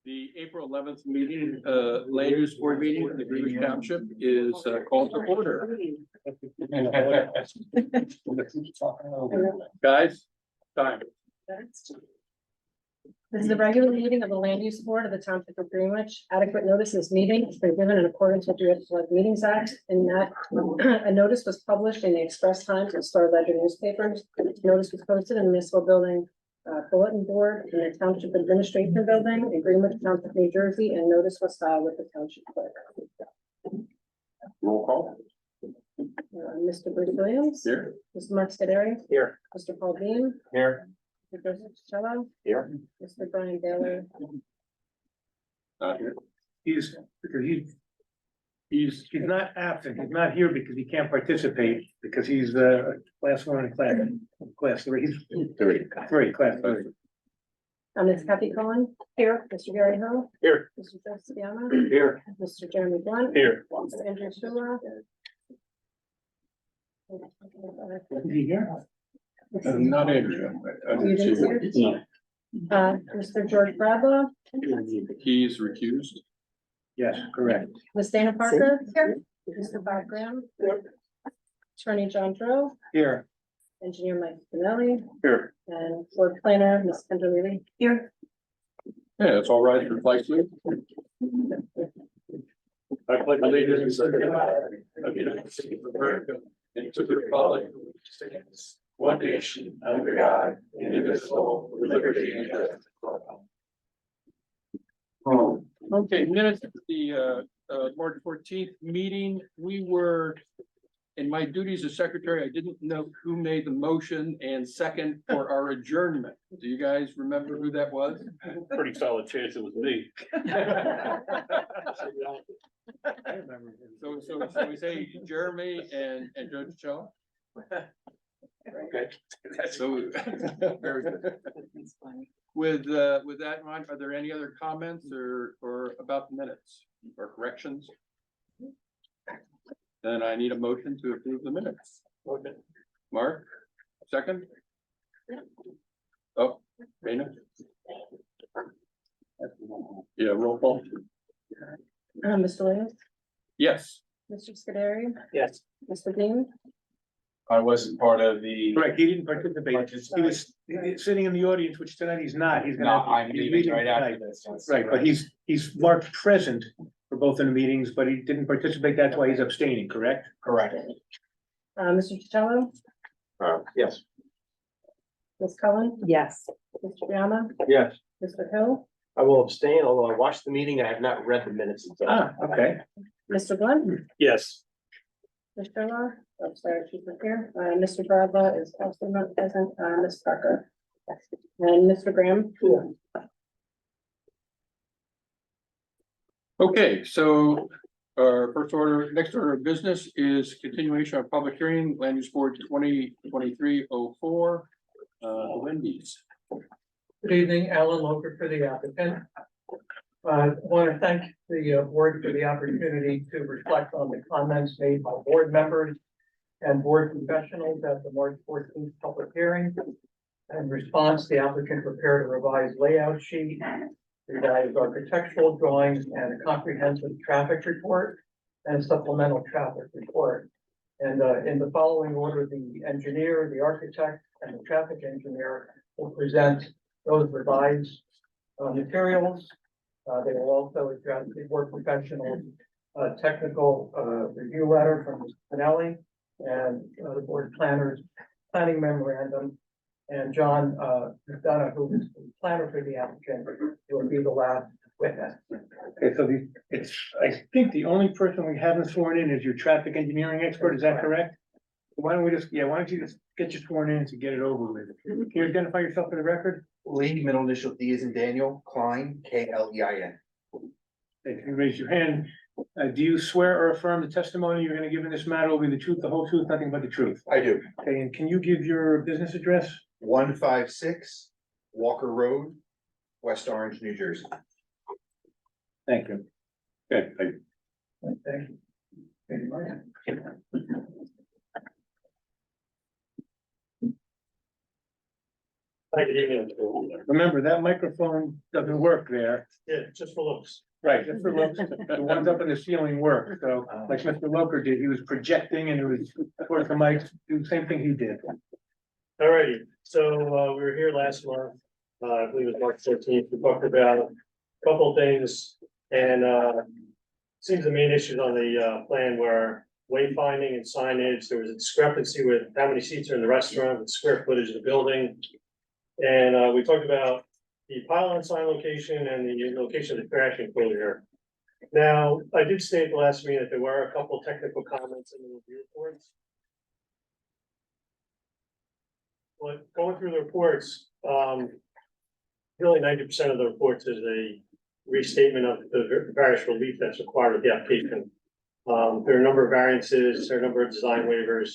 The April 11th meeting, land use board meeting in the Greenwich Township is called to order. Guys, time. This is the regular meeting of the Land Use Board of the Township of Greenwich. Adequate notice of this meeting has been given in accordance with the Select Meetings Act, and that a notice was published in the Express Times and Star Ledger newspapers. Notice was posted in the municipal building bulletin board in the Township Administration Building in Greenwich Township, New Jersey, and notice was filed with the Township Clerk. Roll call. Mr. Bruce Williams. Here. Mr. Mark Scuderi. Here. Mr. Paul Bean. Here. Mr. Joseph Cello. Here. Mr. Brian Baylor. Not here. He's not absent, he's not here because he can't participate, because he's class 1 and class 3, he's class 3. Ms. Kathy Cohen. Here. Mr. Gary Hill. Here. Mr. Joe Spiano. Here. Mr. Jeremy Blunt. Here. Mr. Andrew Shula. Is he here? Not Andrew. You didn't see it? Mr. George Bradlaugh. He's recused. Yes, correct. Ms. Dana Parker. Here. Mr. Bob Graham. Attorney John Drow. Here. Engineer Mike Spinelli. Here. And board planner, Ms. Kendra Levy. Here. Yeah, it's all right for flight suit. I pledge allegiance to the flag of the United States of America and to the republic which stands one nation under God, indivisible, with liberty and justice for all. Okay, minutes of the March 14th meeting. We were, in my duties as secretary, I didn't know who made the motion and second for our adjournment. Do you guys remember who that was? Pretty solid chance it was me. I remember. So we say Jeremy and Judge Cho. Okay. So, very good. With that in mind, are there any other comments or about the minutes or corrections? Then I need a motion to approve the minutes. Mark, second? Oh, Dana? Yeah, roll call. Mr. Williams. Yes. Mr. Scuderi. Yes. Mr. Bean. I wasn't part of the. Correct, he didn't participate, he was sitting in the audience, which tonight he's not, he's No, gonna. I'm he's leaving right tonight. after this. Right, but he's marked present for both of the meetings, but he didn't participate, that's why he's abstaining, correct? Correct. Mr. Cello. Yes. Ms. Cohen. Yes, Mr. Brianna. Yes. Mr. Hill. I will abstain, although I watched the meeting. I have not read the minutes. Okay. Mr. Blunt. Yes. Mr. Law. I'm sorry, she's not here. Mr. Bradlaugh is also not present. Ms. Parker. And Mr. Graham. Okay, so our next order of business is continuation of public hearing, land use board 2023-04, Wendy's. Good evening, Alan Loper for the applicant. I want to thank the board for the opportunity to reflect on the comments made by board members and board professionals at the March 14th public hearing. In response, the applicant prepared a revised layout sheet, revised architectural drawings, and a comprehensive traffic report and supplemental traffic report. And in the following order, the engineer, the architect, and the traffic engineer will present those revised materials. They will also address the board professional technical review letter from Mr. Pinelli and the board planner's planning memorandum. And John McDonough, who is the planner for the applicant, will be the last witness. Okay, so I think the only person we haven't sworn in is your traffic engineering expert, is that correct? Why don't you just get you sworn in to get it over with? Can you identify yourself for the record? Lee, middle initial D is in Daniel, Klein, Klein. If you raise your hand, do you swear or affirm the testimony you're gonna give in this matter will be the truth, the whole truth, nothing but the truth? I do. Okay, and can you give your business address? 156 Walker Road, West Orange, New Jersey. Thank you. Okay, thank you. Thank you. Thank you, Mark. Remember, that microphone doesn't work there. Yeah, just for looks. Right, that's the ones, the ones up in the ceiling work, so like Mr. Loker did, he was projecting and it was towards the mic, do the same thing he did. Alrighty, so, we were here last month, I believe it was March 13th, we talked about a couple of things. And, seems the main issues on the, plan were wayfinding and signage. There was a discrepancy with how many seats are in the restaurant, with square footage of the building. And, we talked about the pylon sign location and the location of the trash enclosure. Now, I did state at the last meeting that there were a couple technical comments in the review reports. But going through the reports, really 90% of the reports is a restatement of the various relief that's required with the application. There are a number of variances, there are a number of design waivers,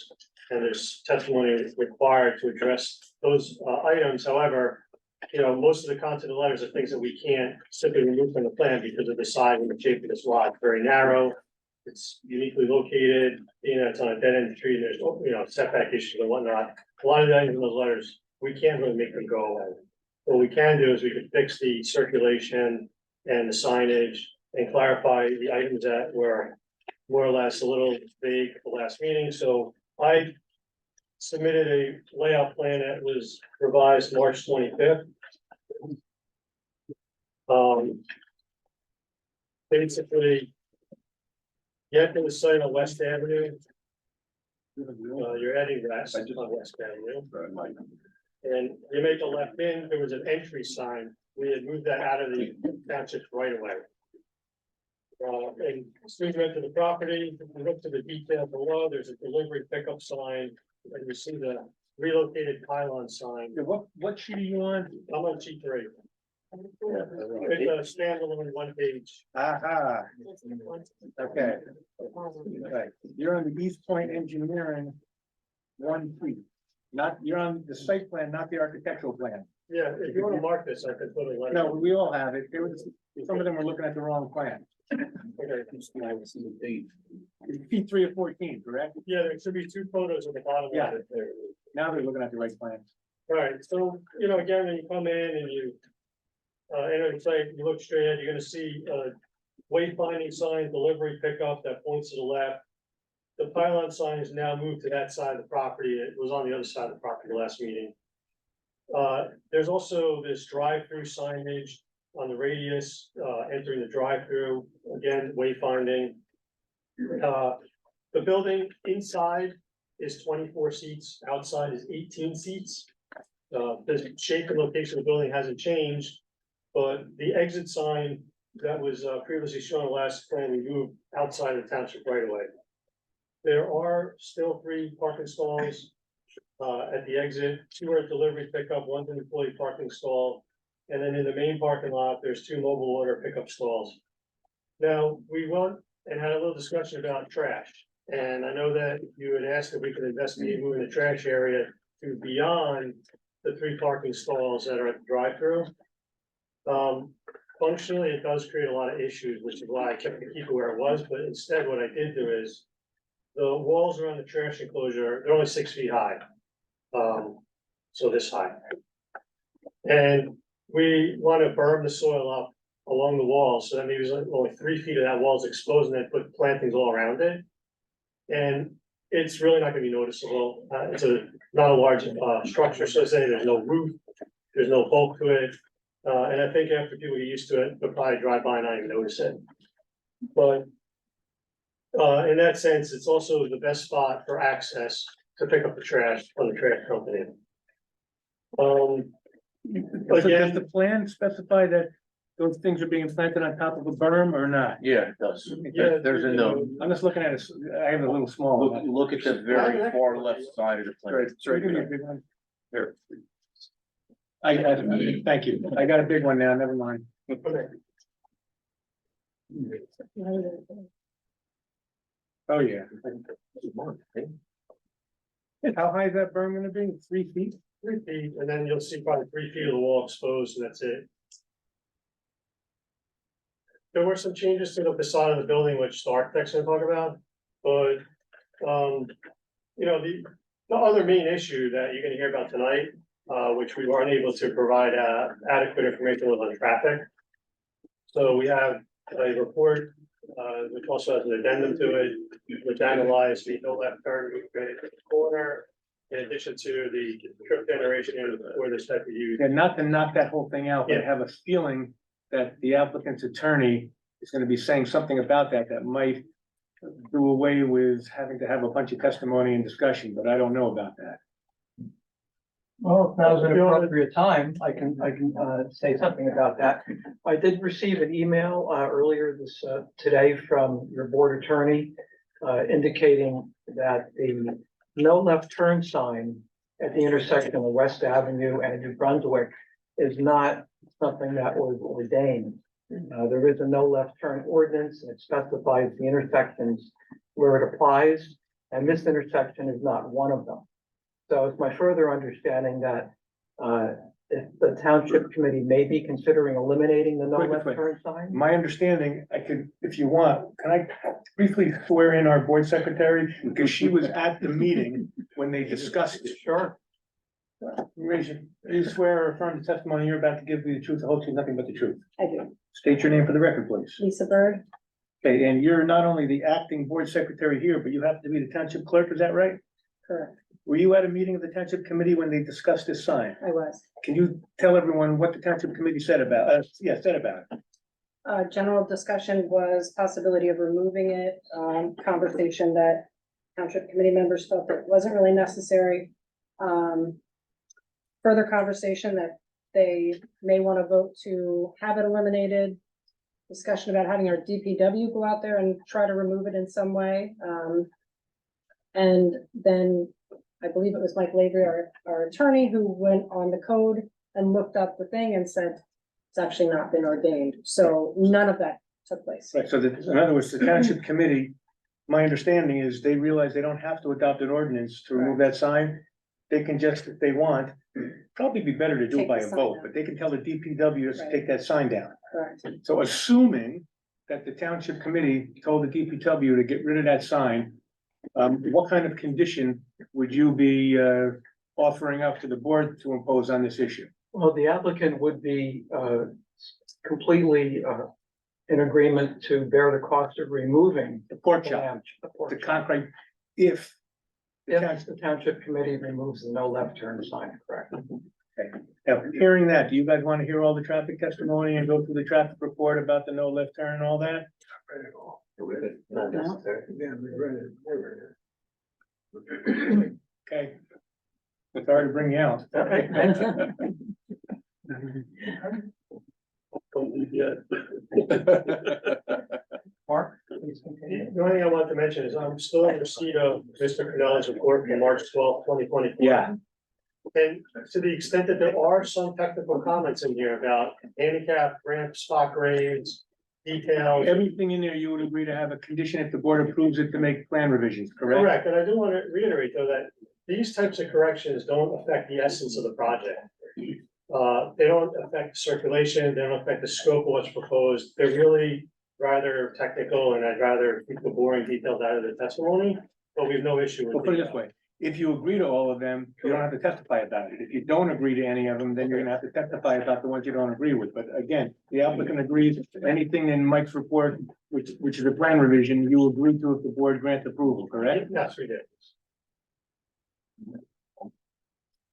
and there's testimony required to address those items. However, you know, most of the content of the letters are things that we can't simply remove from the plan because of the size and the shape of this lot. It's very narrow. It's uniquely located, you know, it's on a dead end street, and there's, you know, setback issues and whatnot. A lot of the items in those letters, we can't really make them go away. What we can do is we can fix the circulation and the signage and clarify the items that were more or less a little vague at the last meeting. So I submitted a layout plan that was revised March 25th. Basically, get to the site on West Avenue. You're heading west on West Avenue. And you make a left in, there was an entry sign. We had moved that out of the township right away. And as soon as you enter the property, if you look to the detail below, there's a delivery pickup sign. And you see the relocated pylon sign. What sheet are you on? I'm on G3. It's a standalone one page. Aha, okay. Right, you're on the East Point Engineering. One sheet, not, you're on the site plan, not the architectural plan. Yeah, if you want to mark this, I can put it. No, we all have it, there was, some of them were looking at the wrong plan. Okay. P3 of 14, correct? Yeah, there should be two photos at the bottom of Yeah. it there. Now they're looking at the right plan. All right, so, you know, again, when you come in and you enter the site, you look straight ahead, you're gonna see wayfinding sign, delivery pickup that points to the left. The pylon sign is now moved to that side of the property. It was on the other side of the property last meeting. There's also this drive-through signage on the radius, entering the drive-through, again, wayfinding. The building inside is 24 seats, outside is 18 seats. The shape and location of the building hasn't changed, but the exit sign that was previously shown last plan, we moved outside of the township right away. There are still 3 parking stalls at the exit, 2 are at delivery pickup, 1's an employee parking stall. And then in the main parking lot, there's 2 mobile order pickup stalls. Now, we went and had a little discussion about trash. And I know that you had asked if we could investigate moving the trash area to beyond the 3 parking stalls that are at the drive-through. Functionally, it does create a lot of issues, which is why I kept to keep it where it was, but instead what I did do is the walls around the trash enclosure, they're only 6 feet high. So this high. And we want to berm the soil up along the walls, so that means only 3 feet of that wall is exposed, and then put plantings all around it. And it's really not gonna be noticeable. It's not a large structure, so say there's no roof, there's no bulk to it. And I think after people get used to it, they'll probably drive by and not even notice it. But in that sense, it's also the best spot for access to pick up the trash from the trash company. So does Again, the plan specify that those things are being planted on top of a berm or not? Yeah, it does. Yeah, There's a note. I'm just looking at it, I have a little small. Look, look at the very far left side of the plan. Sorry, give me a big one. Here. Thank you, I got a big one now, never mind. okay. Oh, yeah. How high is that berm gonna be? 3 feet? 3 feet, and then you'll see probably 3 feet of the wall exposed, and that's it. There were some changes to the facade of the building, which the architect's gonna talk about, but, you know, the other main issue that you're gonna hear about tonight which we were unable to provide, adequate information on traffic. So we have a report, which also has an addendum to it, which analyzed the no left turn movement in the corner. In addition to the trip generation for this type of use. And not to knock that whole thing out, but I Yeah. have a feeling that the applicant's attorney is gonna be saying something about that that might do away with having to have a bunch of testimony and discussion, but I don't know about that. Well, if now's an appropriate time, I can say something about that. I did receive an email, earlier today from your board attorney, indicating that the no left turn sign at the intersection of West Avenue and New Brunswick is not something that was ordained. There is a no left turn ordinance, and it specifies the intersections where it applies, and this intersection is not one of them. So it's my further understanding that, if the township committee may be considering eliminating the no Wait, left wait. turn sign. My understanding, I could, if you want, can I briefly swear in our board secretary? Because she was at the meeting when they discussed it. Sure. You swear or affirm the testimony you're about to give me the truth, the whole truth, nothing but the truth. I do. State your name for the record, please. Lisa Bird, Okay, and you're not only the acting board secretary here, but you happen to be the township clerk, is that right? correct, Were you at a meeting of the township committee when they discussed this sign? I was. Can you tell everyone what the township committee said about, said about it? General discussion was possibility of removing it, conversation that township committee members felt that it wasn't really necessary. Further conversation that they may want to vote to have it eliminated. Discussion about having our DPW go out there and try to remove it in some way. And then I believe it was Mike Lavery, our attorney, who went on the code and looked up the thing and said it's actually not been ordained. So none of that took place. Right, so that, in other words, the township committee, my understanding is they realize they don't have to adopt an ordinance to remove that sign. They can just, if they want, probably be better to do it Take by the a sign vote, down. but they can tell the DPW to Right. take that sign down. Correct. So assuming that the township committee told the DPW to get rid of that sign, what kind of condition would you be, offering up to the board to impose on this issue? Well, the applicant would be completely in agreement to bear the cost of removing The pork the chop, lamp. the concrete, if the If township, the township committee removes the no left turn sign, correct? now, hearing that, do you guys want to hear all the traffic testimony and go through the traffic report about the no left turn and all that? Not necessary. Okay. Sorry to bring you out. Mark, please continue. The only thing I want to mention is I'm still in receipt of Mr. Canel's report from March 12, 2024. Yeah. And to the extent that there are some technical comments in here about handicap ramp, spot grades, details. Everything in there, you would agree to have a condition if the board approves it to make plan revisions, correct? Correct, and I do want to reiterate though that these types of corrections don't affect the essence of the project. They don't affect circulation, they don't affect the scope of what's proposed, they're really rather technical, and I'd rather keep the boring details out of the testimony, but we have no issue with. Well, put it this way, if you agree to all of them, you don't have to testify about it. If you don't agree to any of them, then you're gonna have to testify about the ones you don't agree with. But again, the applicant agrees, anything in Mike's report, which is a plan revision, you agree to if the board grants approval, correct? Yes, we did.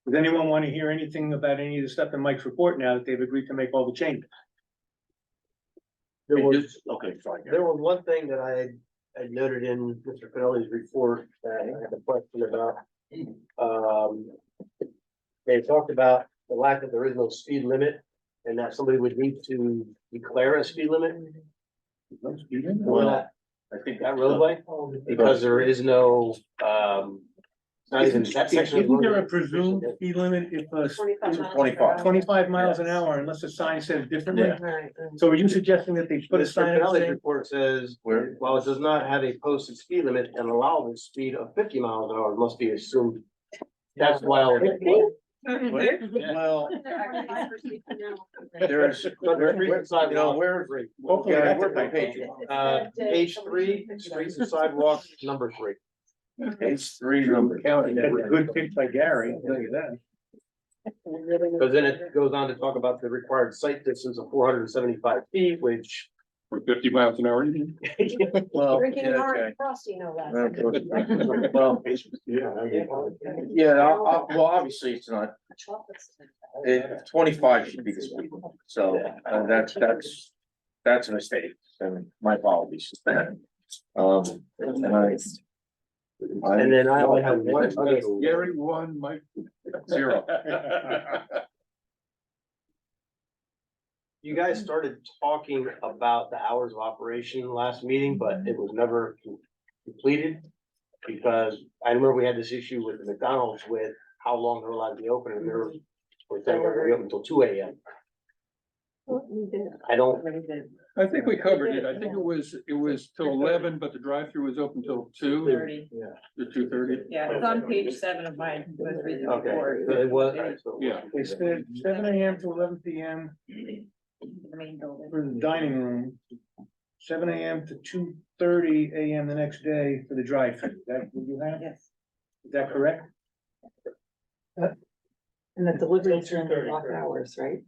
Does anyone want to hear anything about any of the stuff in Mike's report now that they've agreed to make all the changes? There was, Okay, sorry. there was one thing that I noted in Mr. Finelli's report that I had a question about. They talked about the lack of there is no speed limit and that somebody would need to declare a speed limit on that, I think that roadway, because there is no, not even that section. of Isn't there a road. presumed speed limit if a 25. 25 miles an hour unless the sign says differently? So are you suggesting that they put a Mr. sign up Finelli's saying? report says, Where? while it does not have a posted speed limit, an allowable speed of 50 miles an hour must be assumed. That's why. Well, there's, You know, Hopefully yeah, that's we're a by typo. page, page 3, streets and sidewalks, number 3. page 3, number. That's a good pitch by Gary, I'll tell you that. Because then it goes on to talk about the required site distance of 475 feet, which. For 50 miles an hour. Well, Drinking yeah, hard okay. frosty, no less. Well, yeah, well, obviously it's not, 25 should be the speed limit. So that's a mistake, and my apologies. And And then I only have one other. Gary 1, Mike 0. You guys started talking about the hours of operation last meeting, but it was never completed. Because I remember we had this issue with the McDonald's with how long they're allowed to be open, and they're saying they're gonna be open until 2 AM. I don't, I think we covered it. I think it was till 11, but the drive-through was open till 2, to 2:30. Yeah, it's on page 7 of my most recent okay, report. so it was, all right, so. Yeah. They said 7 AM to 11 PM The main building. for the dining room. 7 AM to 2:30 AM the next day for the drive-through. Is that what you have? Yes. Is that correct? And the deliveries were in the 2:30, off correct. hours, right?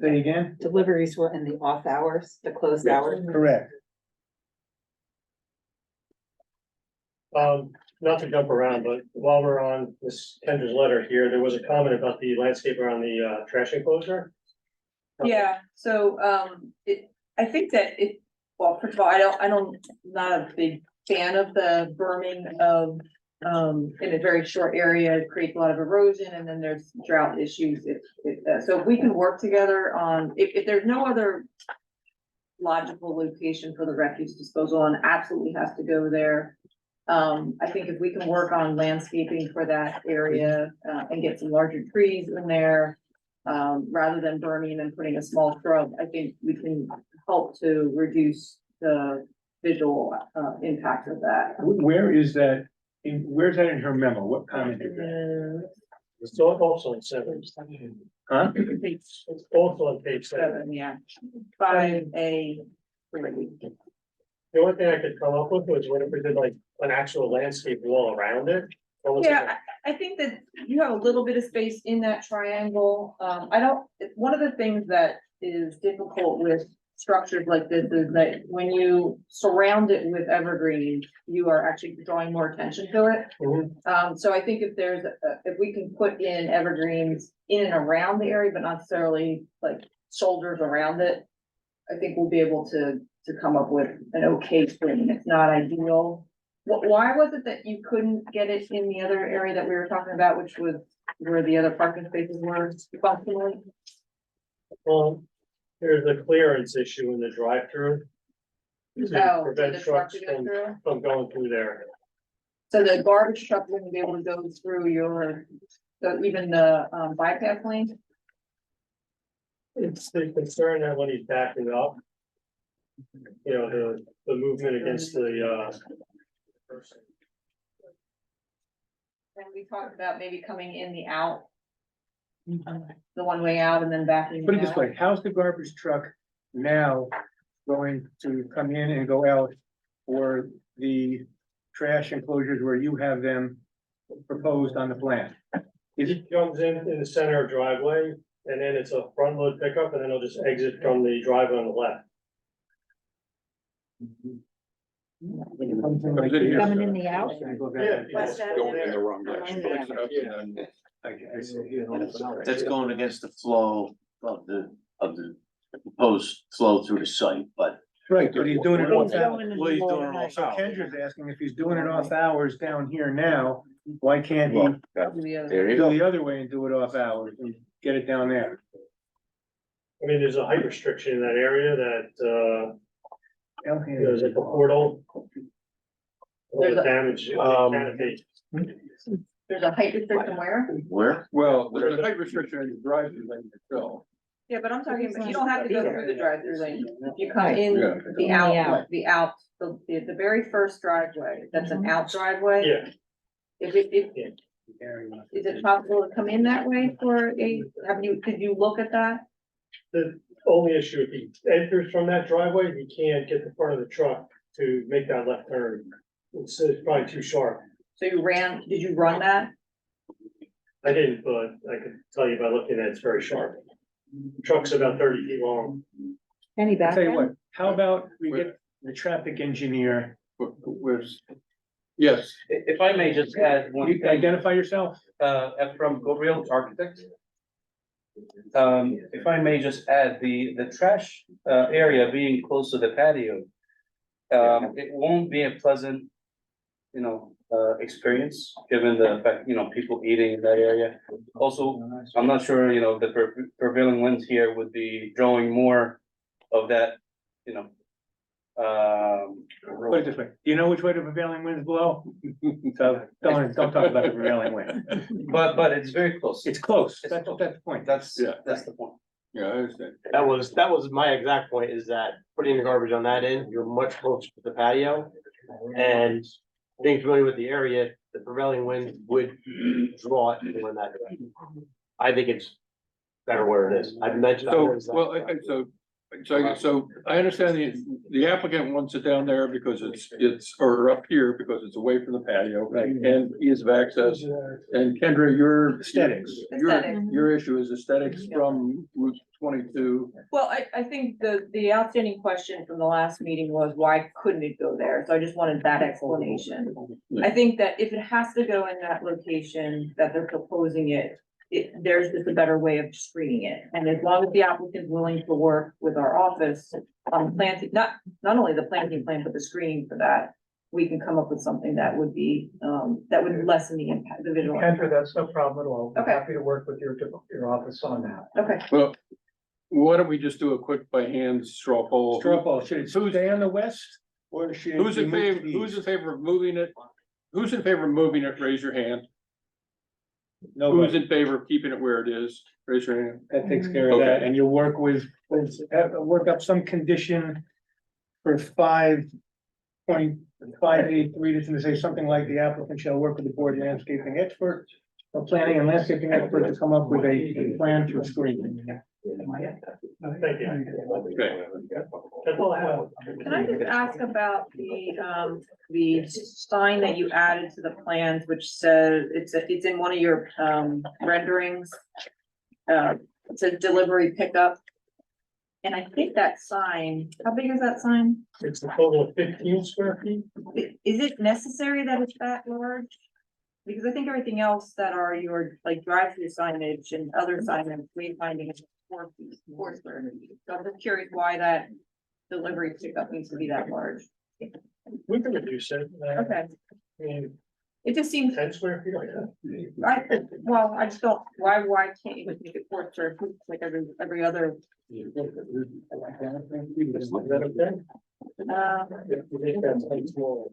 Say again? Deliveries were in the off hours, the closed Yes, hours. correct. Not to jump around, but while we're on Ms. Kendra's letter here, there was a comment about the landscape around the trash enclosure. Yeah, so, I think that well, first of all, not a big fan of the berming of, in a very short area, it creates a lot of erosion, and then there's drought issues. So if we can work together on, if there's no other logical location for the refuse disposal, and absolutely has to go there. I think if we can work on landscaping for that area, and get some larger trees in there, rather than burning and putting a small shrub, I think we can help to reduce the visual, impact of that. Where is that? Where's that in her memo? What comment is that? It's also on 7. Huh? It's also on page 7. 7, yeah. 5A. The only thing I could come up with was what if we did like an actual landscape wall around it? Almost like a- Yeah, I think that you have a little bit of space in that triangle. One of the things that is difficult with structures like this is that when you surround it with evergreen, you are actually drawing more attention to it. Mhm. So I think if we can put in evergreens in and around the area, but not necessarily like shoulders around it, I think we'll be able to come up with an okay screen. It's not ideal. Why was it that you couldn't get it in the other area that we were talking about, which was where the other parking spaces were functionally? Well, there's a clearance issue in the drive-through. To Oh, for prevent the truck trucks to go through? from going through there. So the garbage truck wouldn't be able to go through so even the bypass lane? It's the concern that when he's backing up. You know, the movement against the person. And we talked about maybe coming in the out. The one way out and then backing. Put it this out. way, how's the garbage truck now going to come in and go out for the trash enclosures where you have them proposed on the plan? Is He comes in the center driveway, and then it's a front load pickup, and then he'll just exit from the driveway on the left. Coming in the out. West Going in the Avenue. wrong direction. that's going against the flow of the proposed flow through the site, but. Right, but he's doing it off hours. Well, he's doing it all So out. Kendra's asking if he's doing it off hours down here now, why can't he Well, The other- there you go go. the other way and do it off hours and get it down there? I mean, there's a height restriction in that area that, there's like a portal. There's a- Damage, canopy. There's a height restriction where? Where? Well, there's a height restriction in the drive-through lane itself. Yeah, but I'm talking about, you don't have to go through the drive-through lane. You come Right. in Yeah. the out, the very first driveway, that's an out driveway. Yeah, If is it possible to come in that way did you look at that? the only issue, if he enters from that driveway, he can't get the front of the truck to make that left turn. It's probably too sharp. So did you run that? I didn't, but I could tell you by looking at it, it's very sharp. Truck's about 30 feet long. Any I'll tell you what, background? how about we get the traffic engineer, Where's? Yes, If I may just add one you thing, identify yourself? from Gabriel Architects. If I may just add, the trash, area being close to the patio. It won't be a pleasant, experience, given the fact, people eating in that area. Also, I'm not sure, the prevailing winds here would be drawing more of that, Put it this way, do you know which way the prevailing winds blow? So don't talk about the prevailing wind. but it's very close. It's close, that's the point. That's Yeah. the point. yeah, I understand. That was my exact point, is that putting the garbage on that end, you're much closer to the patio. And being familiar with the area, the prevailing wind would draw it in that direction. I think it's better where it is. I've mentioned. So, well, so I understand the applicant wants it down there because or up here because it's away from the patio and ease of access. And Kendra, your Aesthetics. Your issue is aesthetics from Route 22. Well, I think the outstanding question from the last meeting was why couldn't it go there? So I just wanted that explanation. I think that if it has to go in that location that they're proposing there's just a better way of screening it. And as long as the applicant's willing to work with our office on planting, not only the planting plan, but the screening for that, we can come up with something that would be, that would lessen the impact, the visual. Kendra, that's no problem at all. I'm Okay. happy to work with your office on that. Okay, Well, why don't we just do a quick by hand straw poll? Straw poll, should it stay on the west? Or should it? Who's in be moved favor, to the who's in east? favor of moving it? Who's in favor of moving it? Raise your hand. Who's Nobody, in favor of keeping it where it is? Raise your hand. that takes care of that, Okay. and you'll work work up some condition for 5.583, that's gonna say something like the applicant shall work with the board landscaping expert or planning and landscaping expert to come up with a plan to screen. Thank you. Okay. That's all I have. can I just ask about the sign that you added to the plans, which says, it's in one of your, renderings. It says delivery pickup. And I think that sign, how big is that sign? It's a total of 15 square feet. Is it necessary that it's that large? Because I think everything else that are your, like, drive-through signage and other signage, wayfinding is 4 square feet. So I'm just curious why that delivery pickup needs to be that large. We can reduce it. Okay, I mean, it just seems, 10 square feet like that. I just don't, why can't you just make it 4 square feet like every other? Is that okay? You think that's like small?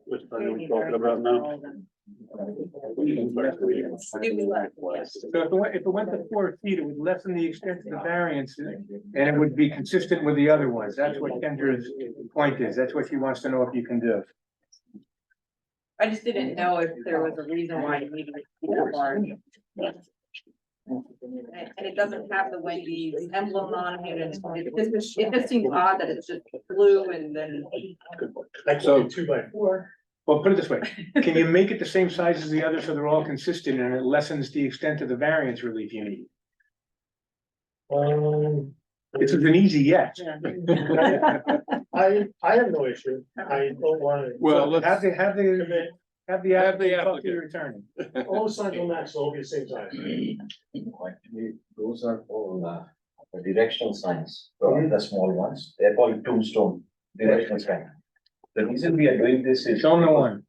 Which part are we talking about now? So if it went to 4 feet, it would lessen the extent of the variance, and it would be consistent with the other ones, that's what Kendra's point is, that's what she wants to know if you can do. I just didn't know if there was a reason why it needed to be that large. And it doesn't have the Wendy's emblem on it, and it just seems odd that it's just blue and then. Like So- 2x4. Well, put it this way, can you make it the same size as the others so they're all consistent and it lessens the extent of the variance relief you need? This is an easy yes. I have no issue. I don't want to. Well, let's, Have the Have the applicant talk to applicant. your attorney. All the signs on that will be the same size. Those are all directional signs, the small ones, they're called tombstone directional sign. The reason we are doing this is. Show them the one.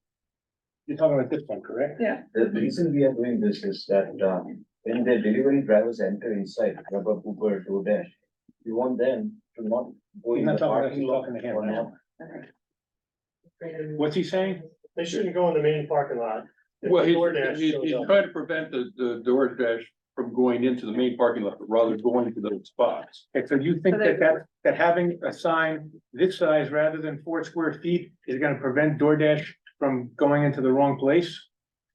You're talking about this one, correct? The reason we are doing this is that when the delivery drivers enter inside, Uber, DoorDash, we want them to not go He's in not the talking, parking he's lot talking to him or now. not. What's he saying? They shouldn't go in the main parking lot. If well, DoorDash he's shows up. trying to prevent the DoorDash from going into the main parking lot, but rather going to those spots. Okay, so you think So they- that having a sign this size rather than 4 square feet is gonna prevent DoorDash from going into the wrong place?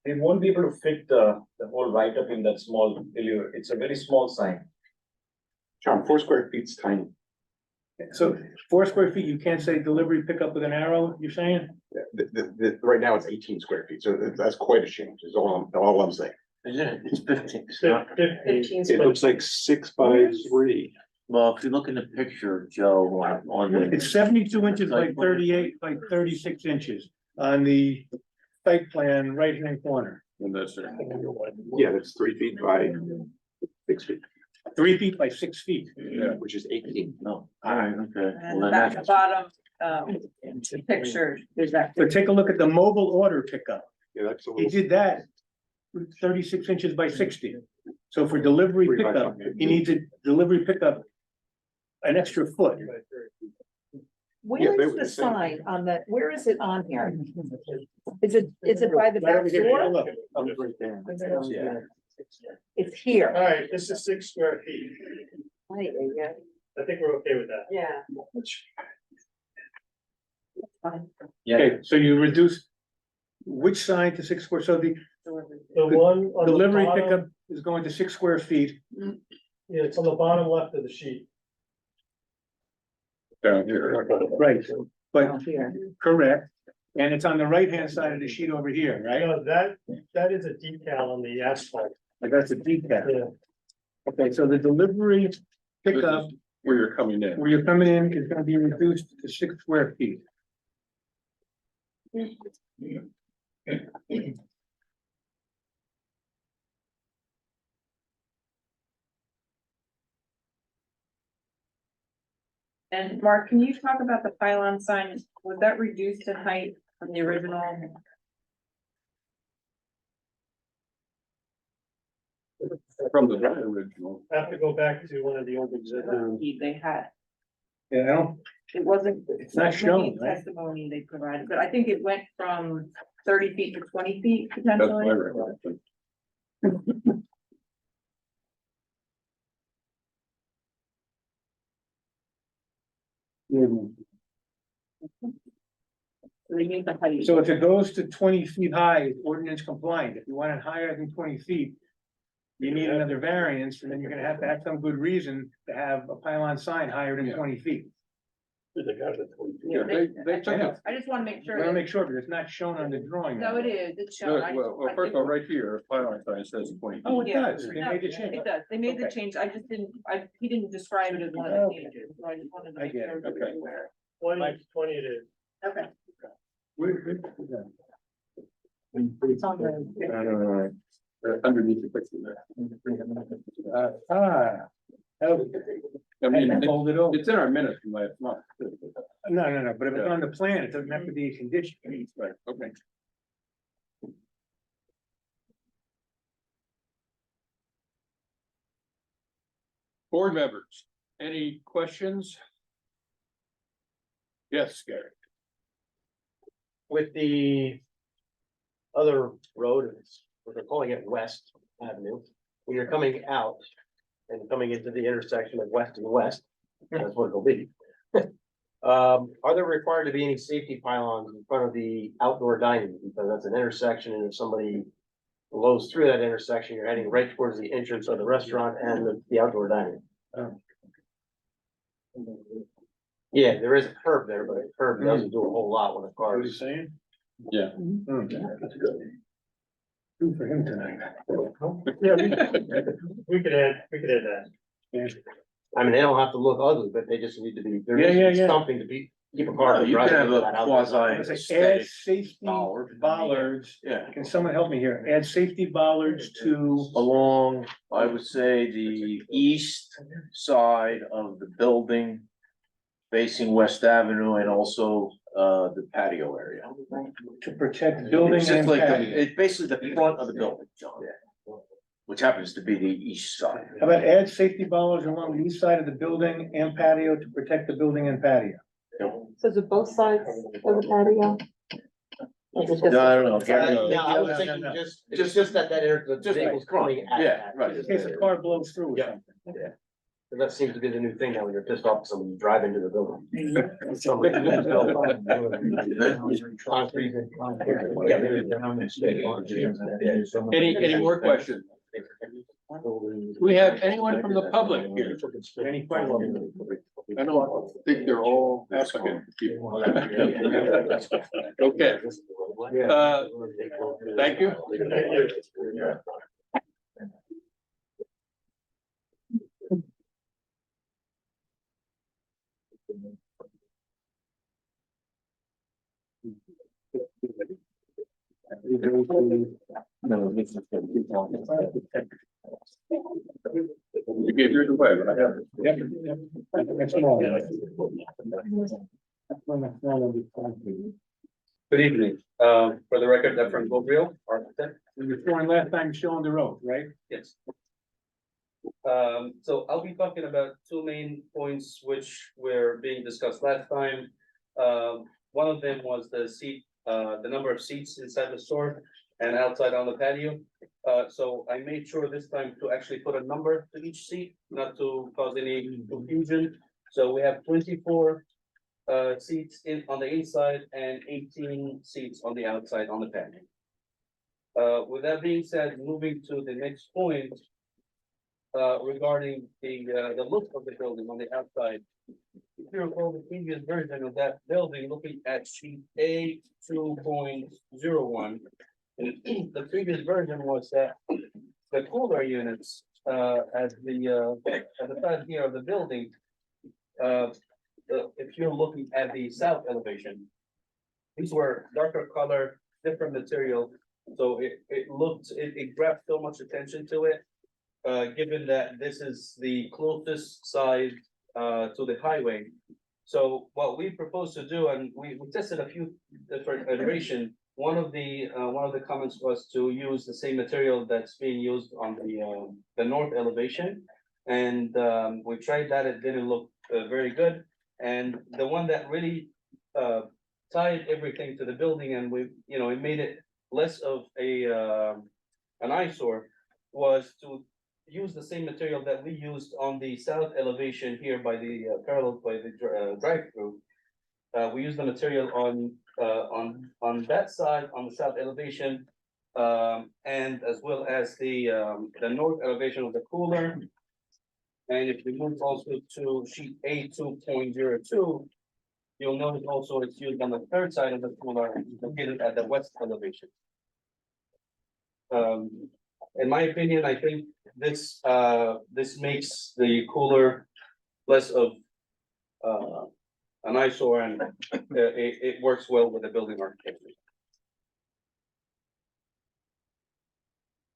They won't be able to fit the whole write-up in that small delivery. It's a very small sign. John, 4 square feet's tiny. So 4 square feet, you can't say delivery pickup with an arrow, you're saying? Right now it's 18 square feet, so that's quite a change, is all I'm saying. It's 15. It's Fif- not- 15. It looks like 6 by 3. Well, if you look in the picture, Joe, on the, It's 72 inches by 38 by 36 inches on the site plan right-hand corner. And that's it. Yeah, that's 3 feet by 6 feet, 3 feet by 6 feet. Yeah. which is 18. no, all right, okay. And Well, at then the that's, bottom, picture, there's that. So take a look at the mobile order pickup. Yeah, that's a He little. did that with 36 inches by 60. So for delivery 3 by pickup, 5. he needs a delivery pickup an extra foot. Yeah, Where they is were the the same. sign on the, where is it on here? Is it by the Right over back here, take a door? look. Right there. yeah. It's here. All right, this is 6 square feet. Right, yeah. I think we're okay with that. Yeah. Okay, so you reduce which sign to 6 square, so the The one on the delivery bottom, pickup is going to 6 square feet. yeah, it's on the bottom left of the sheet. Down here. Right, but Here. correct, and it's on the right-hand side of the sheet over here, right? No, that is a decal on the asphalt. Like that's a decal. Yeah. Okay, so the delivery This pickup is where you're coming in. where you're coming in is gonna be reduced to 6 square feet. And Mark, can you talk about the pylon sign? Was that reduced in height from the original? From the original. I have to go back to one of the old exhibits. They had, Yeah, I don't, it wasn't. It's not shown, right? Testimony they provided, but I think it went from 30 feet to 20 feet That's my potentially. recollection. So they need the height. so if it goes to 20 feet high, it's ordinance compliant. If you want it higher than 20 feet, you need another variance, and then you're gonna have to have some good reason to have a pylon sign higher than 20 feet. Yeah, they took it. I just wanna make I sure. wanna that- make sure, because it's not shown on the drawing. No, it is, it's shown. I just- Well, I first of all, think- right here, pylon sign says 20. Oh, it Yeah. does, they made the change. It does, they made the Okay. change, I just didn't, he didn't describe it as one of the Okay. changes, so I just wanted to I make get sure. it, that we okay. were aware. 20 it is. Okay. It's on the- Underneath the picture there. I mean, Fold it over. it's in our minutes from last month. No, but if it's on the plan, it doesn't have to be a condition. Right, okay. Board members, any questions? Yes, Gary. With the other road, we're calling it West Avenue, when you're coming out and coming into the intersection of West and West, that's what it'll be. Are there required to be any safety pylons in front of the outdoor dining? Because that's an intersection, and if somebody blows through that intersection, you're heading right towards the entrance of the restaurant and the outdoor dining. Yeah, there is a curb there, but a curb doesn't do a whole lot when a car What are you is. saying? Yeah. That's good. Good for him tonight. Yeah, we could add that. I mean, they don't have to look ugly, but they just need to be, there Yeah, yeah, needs to yeah. be something to be, keep a car No, from you can driving have into a that outdoor quasi- dining. Add Aesthetic safety bollard. bollards. Yeah, Can someone help me here? Add safety bollards to, along, I would say, the east side of the building, facing West Avenue, and also the patio area. to protect building It's and just like, patio. it's basically the front of the building, John. Which happens to be the east side. How about add safety bollards along the east side of the building and patio to protect the building and patio? So is it both sides of the patio? Or is it just- No, I don't know. No, I was No, thinking no. just that the Just vehicle's coming at. Yeah, that. right. In case a car blows through or Yeah. something. That seems to be the new thing now, when you're pissed off, someone you drive into the building. Any more questions? Do we have anyone from the public here? Any questions? I don't think they're all applicant people. Okay, thank you. You gave yours away, but I have it. That's small. Good evening, for the record, Efrain Gabriel, architect. You were sworn last time, still on the road, right? Yes. So I'll be talking about two main points which were being discussed last time. One of them was the number of seats inside the store and outside on the patio. So I made sure this time to actually put a number to each seat, not to cause any confusion. So we have 24 seats on the inside and 18 seats on the outside on the patio. With that being said, moving to the next point, regarding the look of the building on the outside. If you recall the previous version of that building, looking at sheet A 2.01. The previous version was that the cooler units, at the side here of the building. If you're looking at the south elevation. These were darker color, different material, so it grabbed so much attention to it. Given that this is the closest side to the highway. So what we propose to do, and we tested a few different iterations. One of the comments was to use the same material that's being used on the north elevation. And we tried that, it didn't look very good. And the one that really tied everything to the building and it made it less of an eyesore, was to use the same material that we used on the south elevation here by the parallel by the drive-through. We used the material on that side on the south elevation, and as well as the north elevation of the cooler. And if we move also to sheet A 2.02, you'll notice also it's used on the third side of the cooler, located at the west elevation. In my opinion, I think this makes the cooler less of an eyesore, and it works well with the building architecture.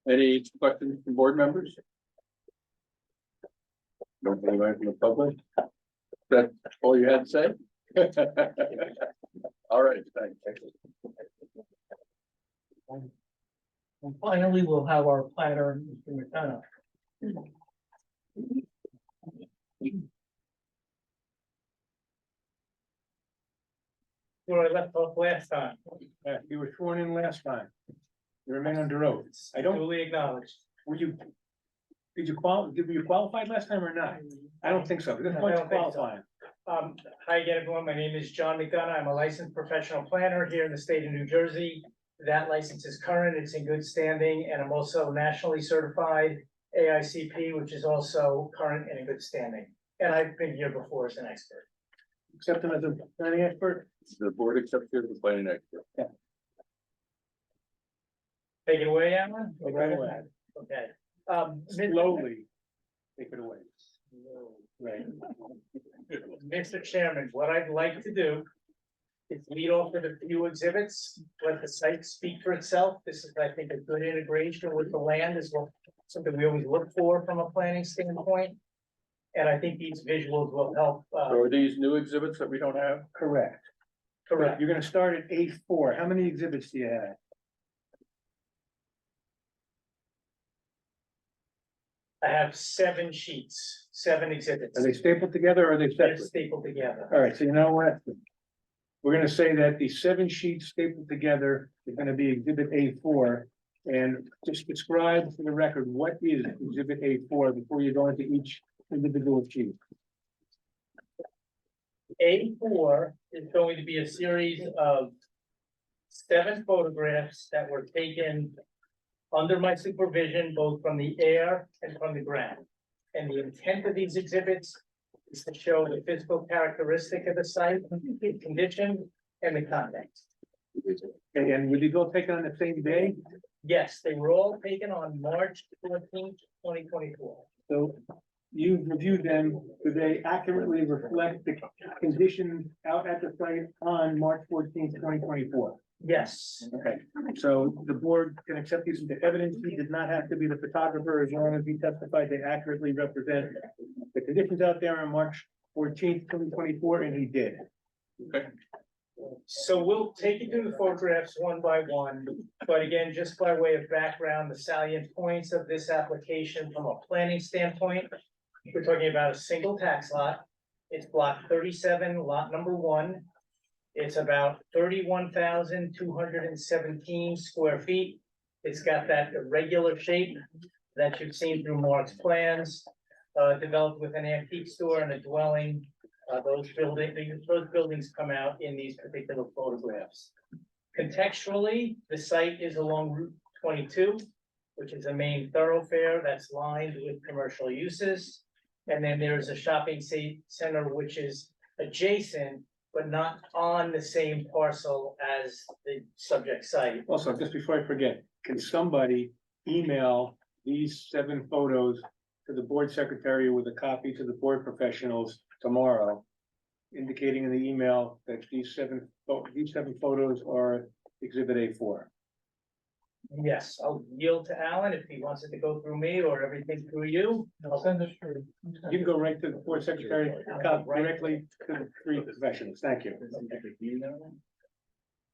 Any questions from board members? Nobody from the public? That's all you had to say? All right, thanks. And finally, we'll have our planner, Mr. McDonough. Where I left off last time. You were sworn in last time. You remain under oath. I don't. Duly acknowledged. Were you qualified last time or not? I don't think so. This No, I one's don't think so. qualifying. Hi again, everyone. My name is John McDonough. I'm a licensed professional planner here in the state of New Jersey. That license is current, it's in good standing, and I'm also nationally certified AICP, which is also current and in good standing. And I've been here before as an expert. Accept him as a planning expert? The board accepts you as the planning expert. Take it away, Alan? Take it away. Okay. Slowly. Take it away. Right. Mr. Chairman, what I'd like to do is lead off with a few exhibits, let the site speak for itself. This is, I think, a good integration with the land is something we always look for from a planning standpoint. And I think these visuals will help. So are these new exhibits that we don't have? Correct. Correct. You're gonna start at A4. How many exhibits do you have? I have 7 sheets, 7 exhibits. Are they stapled together or are they They're separate? stapled together. All right, so you know what? We're gonna say that the 7 sheets stapled together is gonna be exhibit A4. And just describe for the record, what is exhibit A4 before you go into each individual chief. A4 is going to be a series of 7 photographs that were taken under my supervision, both from the air and from the ground. And the intent of these exhibits is to show the physical characteristic of the site, the condition, and the context. And were these all taken on the same day? Yes, they were all taken on March 14th, 2024. So you've reviewed them, do they accurately reflect the conditions out at the site on March 14th, 2024? Yes, Okay, so the board can accept these into evidence, he did not have to be the photographer, as long as he testified they accurately represent the conditions out there on March 14th, 2024, and he did. so we'll take you through the photographs one by one, but again, just by way of background, the salient points of this application from a planning standpoint. We're talking about a single tax lot. It's block 37, lot number 1. It's about 31,217 square feet. It's got that irregular shape that you've seen through Mark's plans, developed with an antique store and a dwelling. Those buildings come out in these particular photographs. Contextually, the site is along Route 22, which is a main thoroughfare that's lined with commercial uses. And then there's a shopping center, which is adjacent, but not on the same parcel as the subject site. Also, just before I forget, can somebody email these 7 photos to the board secretary with a copy to the board professionals tomorrow? Indicating in the email that these seven photos are exhibit A4. Yes, I'll yield to Alan if he wants it to go through me or everything through you. I'll send this through. You can go right to the board secretary, directly to the 3 professionals, thank you.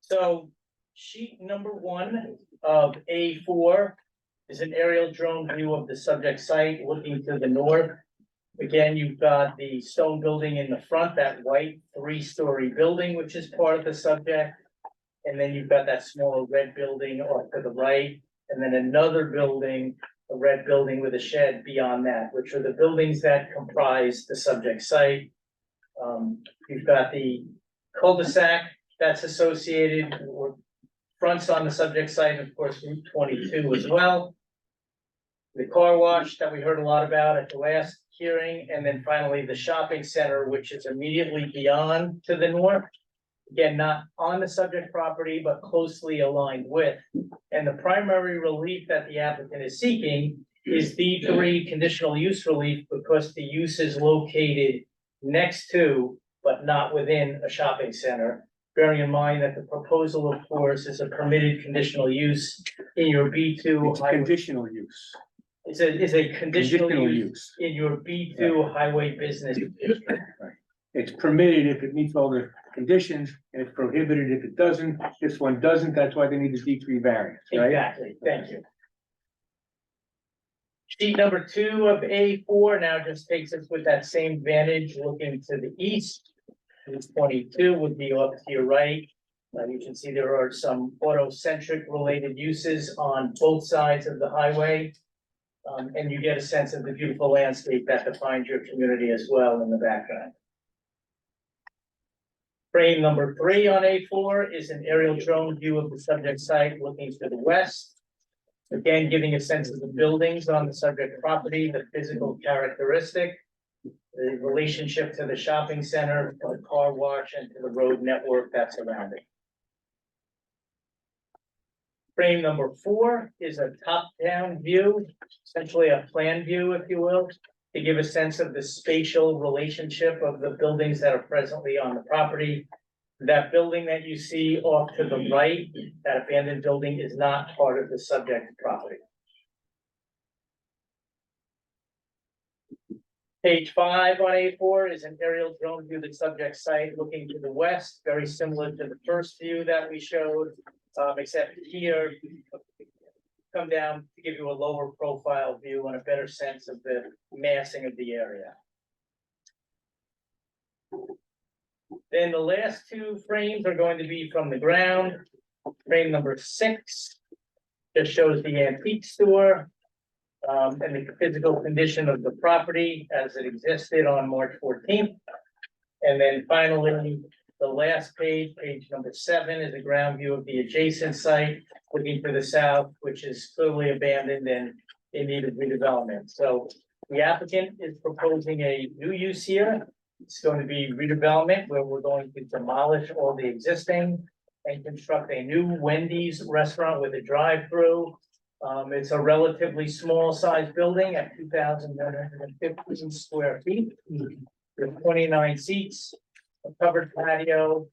So sheet number 1 of A4 is an aerial drone view of the subject site looking to the north. Again, you've got the stone building in the front, that white 3-story building, which is part of the subject. And then you've got that smaller red building off to the right, and then another building, a red building with a shed beyond that, which are the buildings that comprise the subject site. You've got the cul-de-sac that's associated or fronts on the subject site, of course, Route 22 as well. The car wash that we heard a lot about at the last hearing, and then finally the shopping center, which is immediately beyond to the north. Again, not on the subject property, but closely aligned with. And the primary relief that the applicant is seeking is D3 conditional use relief because the use is located next to, but not within a shopping center. Bearing in mind that the proposal, of course, is a permitted conditional use in your B2. It's conditional use. It's a conditional use in your B2 highway business district. It's permitted if it meets all the conditions, and it's prohibited if it doesn't. This one doesn't, that's why they need the D3 variance, right? Exactly, thank you. Sheet number 2 of A4 now just takes us with that same vantage looking to the east. Route 22 would be up to your right. You can see there are some auto-centric related uses on both sides of the highway. And you get a sense of the beautiful landscape that defines your community as well in the background. Frame number 3 on A4 is an aerial drone view of the subject site looking to the west. Again, giving a sense of the buildings on the subject property, the physical characteristic, the relationship to the shopping center, to the car wash, and to the road network that's around it. Frame number 4 is a top-down view, essentially a plan view, if you will, to give a sense of the spatial relationship of the buildings that are presently on the property. That building that you see off to the right, that abandoned building, is not part of the subject property. Page 5 on A4 is an aerial drone view of the subject site looking to the west, very similar to the first view that we showed, except here, come down to give you a lower profile view and a better sense of the massing of the area. Then the last 2 frames are going to be from the ground. Frame number 6 just shows the antique store. and the physical condition of the property as it existed on March 14th. And then finally, the last page, page number 7, is a ground view of the adjacent site, looking to the south, which is clearly abandoned and in need of redevelopment. So the applicant is proposing a new use here. It's going to be redevelopment where we're going to demolish all the existing and construct a new Wendy's restaurant with a drive-through. It's a relatively small size building at 2,115 square feet with 29 seats, a covered patio,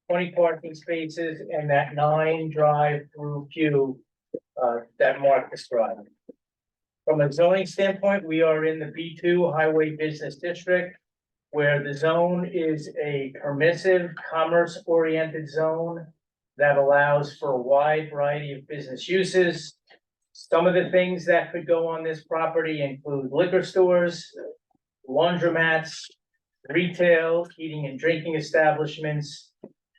20 parking spaces, and that 9 drive-through queue that Mark described. From a zoning standpoint, we are in the B2 Highway Business District, where the zone is a permissive, commerce-oriented zone that allows for a wide variety of business uses. Some of the things that could go on this property include liquor stores, laundromats, retail, eating and drinking establishments.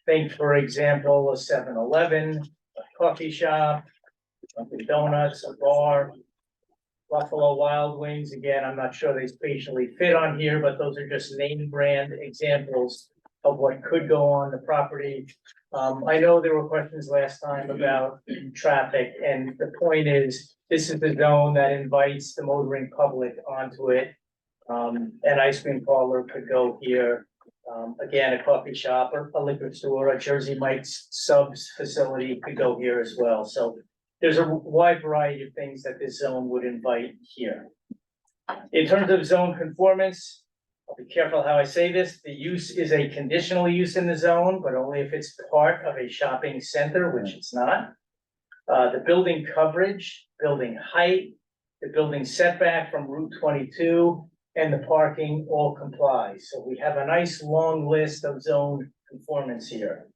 Think, for example, a 7-Eleven, a coffee shop, Dunkin' Donuts, a bar, Buffalo Wild Wings. Again, I'm not sure they spatially fit on here, but those are just name brand examples of what could go on the property. I know there were questions last time about traffic, and the point is, this is the zone that invites the motoring public onto it. An ice cream parlor could go here. Again, a coffee shop or a liquor store, a Jersey Mike's Subs facility could go here as well. So there's a wide variety of things that this zone would invite here. In terms of zone conformance, I'll be careful how I say this. The use is a conditional use in the zone, but only if it's part of a shopping center, which it's not. The building coverage, building height, the building setback from Route 22, and the parking all comply. So we have a nice long list of zone conformance here.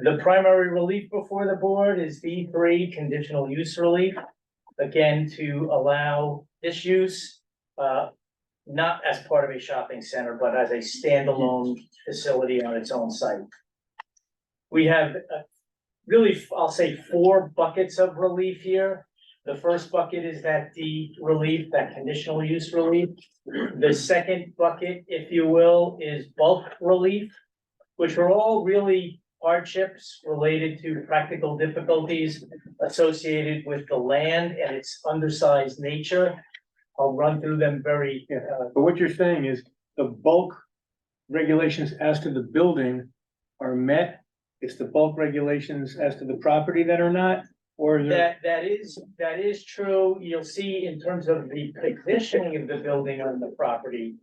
The primary relief before the board is B3 conditional use relief. Again, to allow this use, not as part of a shopping center, but as a standalone facility on its own site. We have really, I'll say 4 buckets of relief here. The first bucket is that D relief, that conditional use relief. The second bucket, if you will, is bulk relief, which are all really hardships related to practical difficulties associated with the land and its undersized nature. I'll run through them very. But what you're saying is the bulk regulations as to the building are met. It's the bulk regulations as to the property that are not, or That is true. You'll see in terms of the positioning of the building on the property,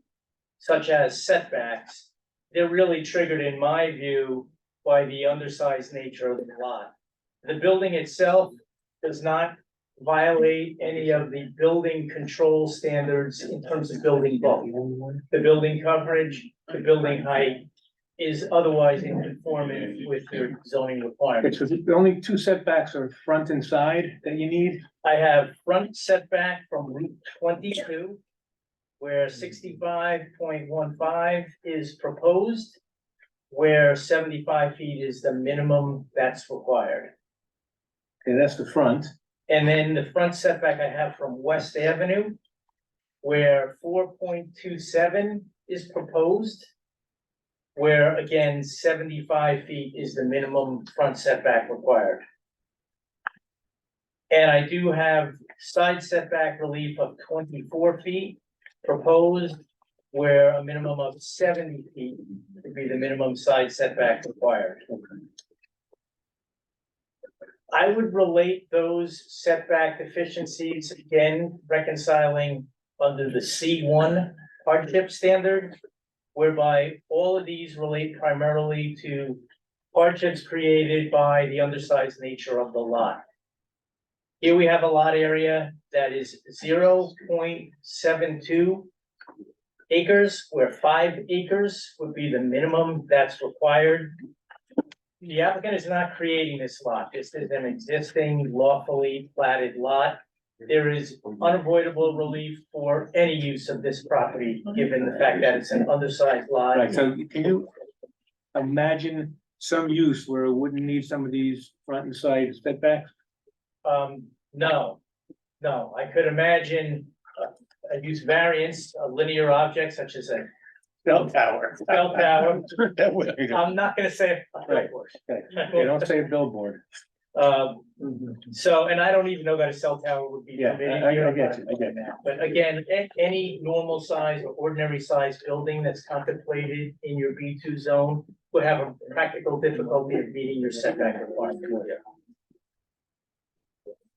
such as setbacks, they're really triggered, in my view, by the undersized nature of the lot. The building itself does not violate any of the building control standards in terms of building bulk. The building coverage, the building height is otherwise in conformity with your zoning requirements. so the only 2 setbacks are front and side that you need? I have front setback from Route 22, where 65.15 is proposed, where 75 feet is the minimum that's required. Okay, that's the front. And then the front setback I have from West Avenue, where 4.27 is proposed, where again, 75 feet is the minimum front setback required. And I do have side setback relief of 24 feet proposed, where a minimum of 70 feet would be the minimum side setback required. I would relate those setback deficiencies, again, reconciling under the C1 hardship standard, whereby all of these relate primarily to hardships created by the undersized nature of the lot. Here we have a lot area that is 0.72 acres, where 5 acres would be the minimum that's required. The applicant is not creating this lot. This is an existing lawfully platted lot. There is unavoidable relief for any use of this property, given the fact that it's an undersized lot. Right, so can you imagine some use where it wouldn't need some of these front and side setbacks? No, No, I could imagine a use variance, a linear object such as a Cell tower. cell tower. That would be- I'm not gonna say. Right. You don't say a billboard. So, and I don't even know that a cell tower would be. Yeah, permitted I here, get you, I get you. But again, any normal size or ordinary size building that's contemplated in your B two zone would have a practical difficulty of meeting your setback requirement.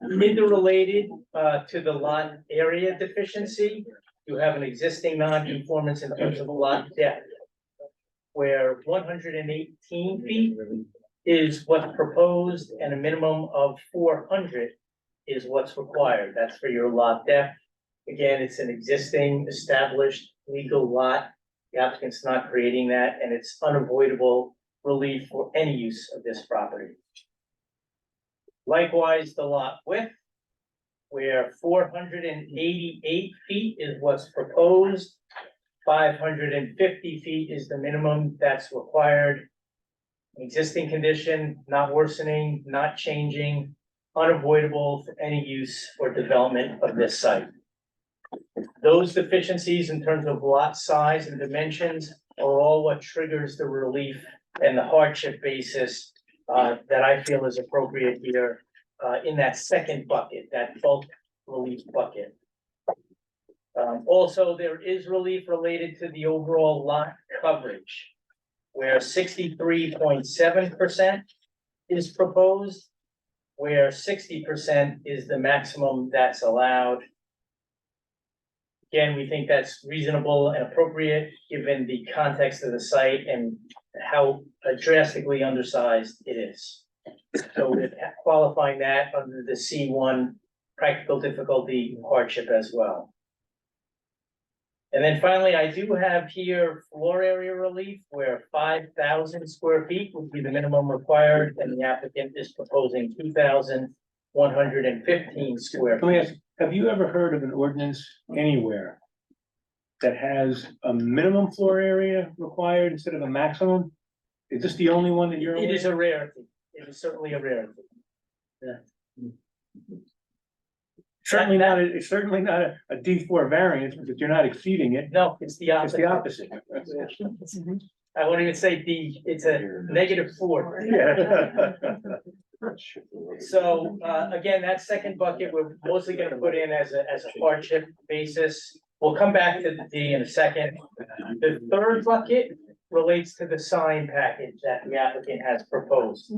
Interrelated to the lot area deficiency, you have an existing non-conformance in terms of lot depth, where 118 feet is what's proposed and a minimum of 400 is what's required. That's for your lot depth. Again, it's an existing established legal lot. The applicant's not creating that, and it's unavoidable relief for any use of this property. Likewise, the lot width, where 488 feet is what's proposed, 550 feet is the minimum that's required. Existing condition, not worsening, not changing, unavoidable for any use or development of this site. Those deficiencies in terms of lot size and dimensions are all what triggers the relief and the hardship basis that I feel is appropriate here in that second bucket, that bulk relief bucket. Also, there is relief related to the overall lot coverage, where 63.7% is proposed, where 60% is the maximum that's allowed. Again, we think that's reasonable and appropriate, given the context of the site and how drastically undersized it is. So we're qualifying that under the C1 practical difficulty hardship as well. And then finally, I do have here floor area relief where 5,000 square feet would be the minimum required, and the applicant is proposing 2,115 square Let me feet. ask, have you ever heard of an ordinance anywhere that has a minimum floor area required instead of a maximum? Is this the only one that you're It aware is of? a rarity. It is certainly a rarity. Certainly not, it's certainly not a D4 variance, because you're not exceeding it. No, it's the It's the opposite. opposite. I won't even say it's a -4. Yeah. So, again, that second bucket, we're mostly gonna put in as a hardship basis. We'll come back to the D in a second. The third bucket relates to the sign package that the applicant has proposed.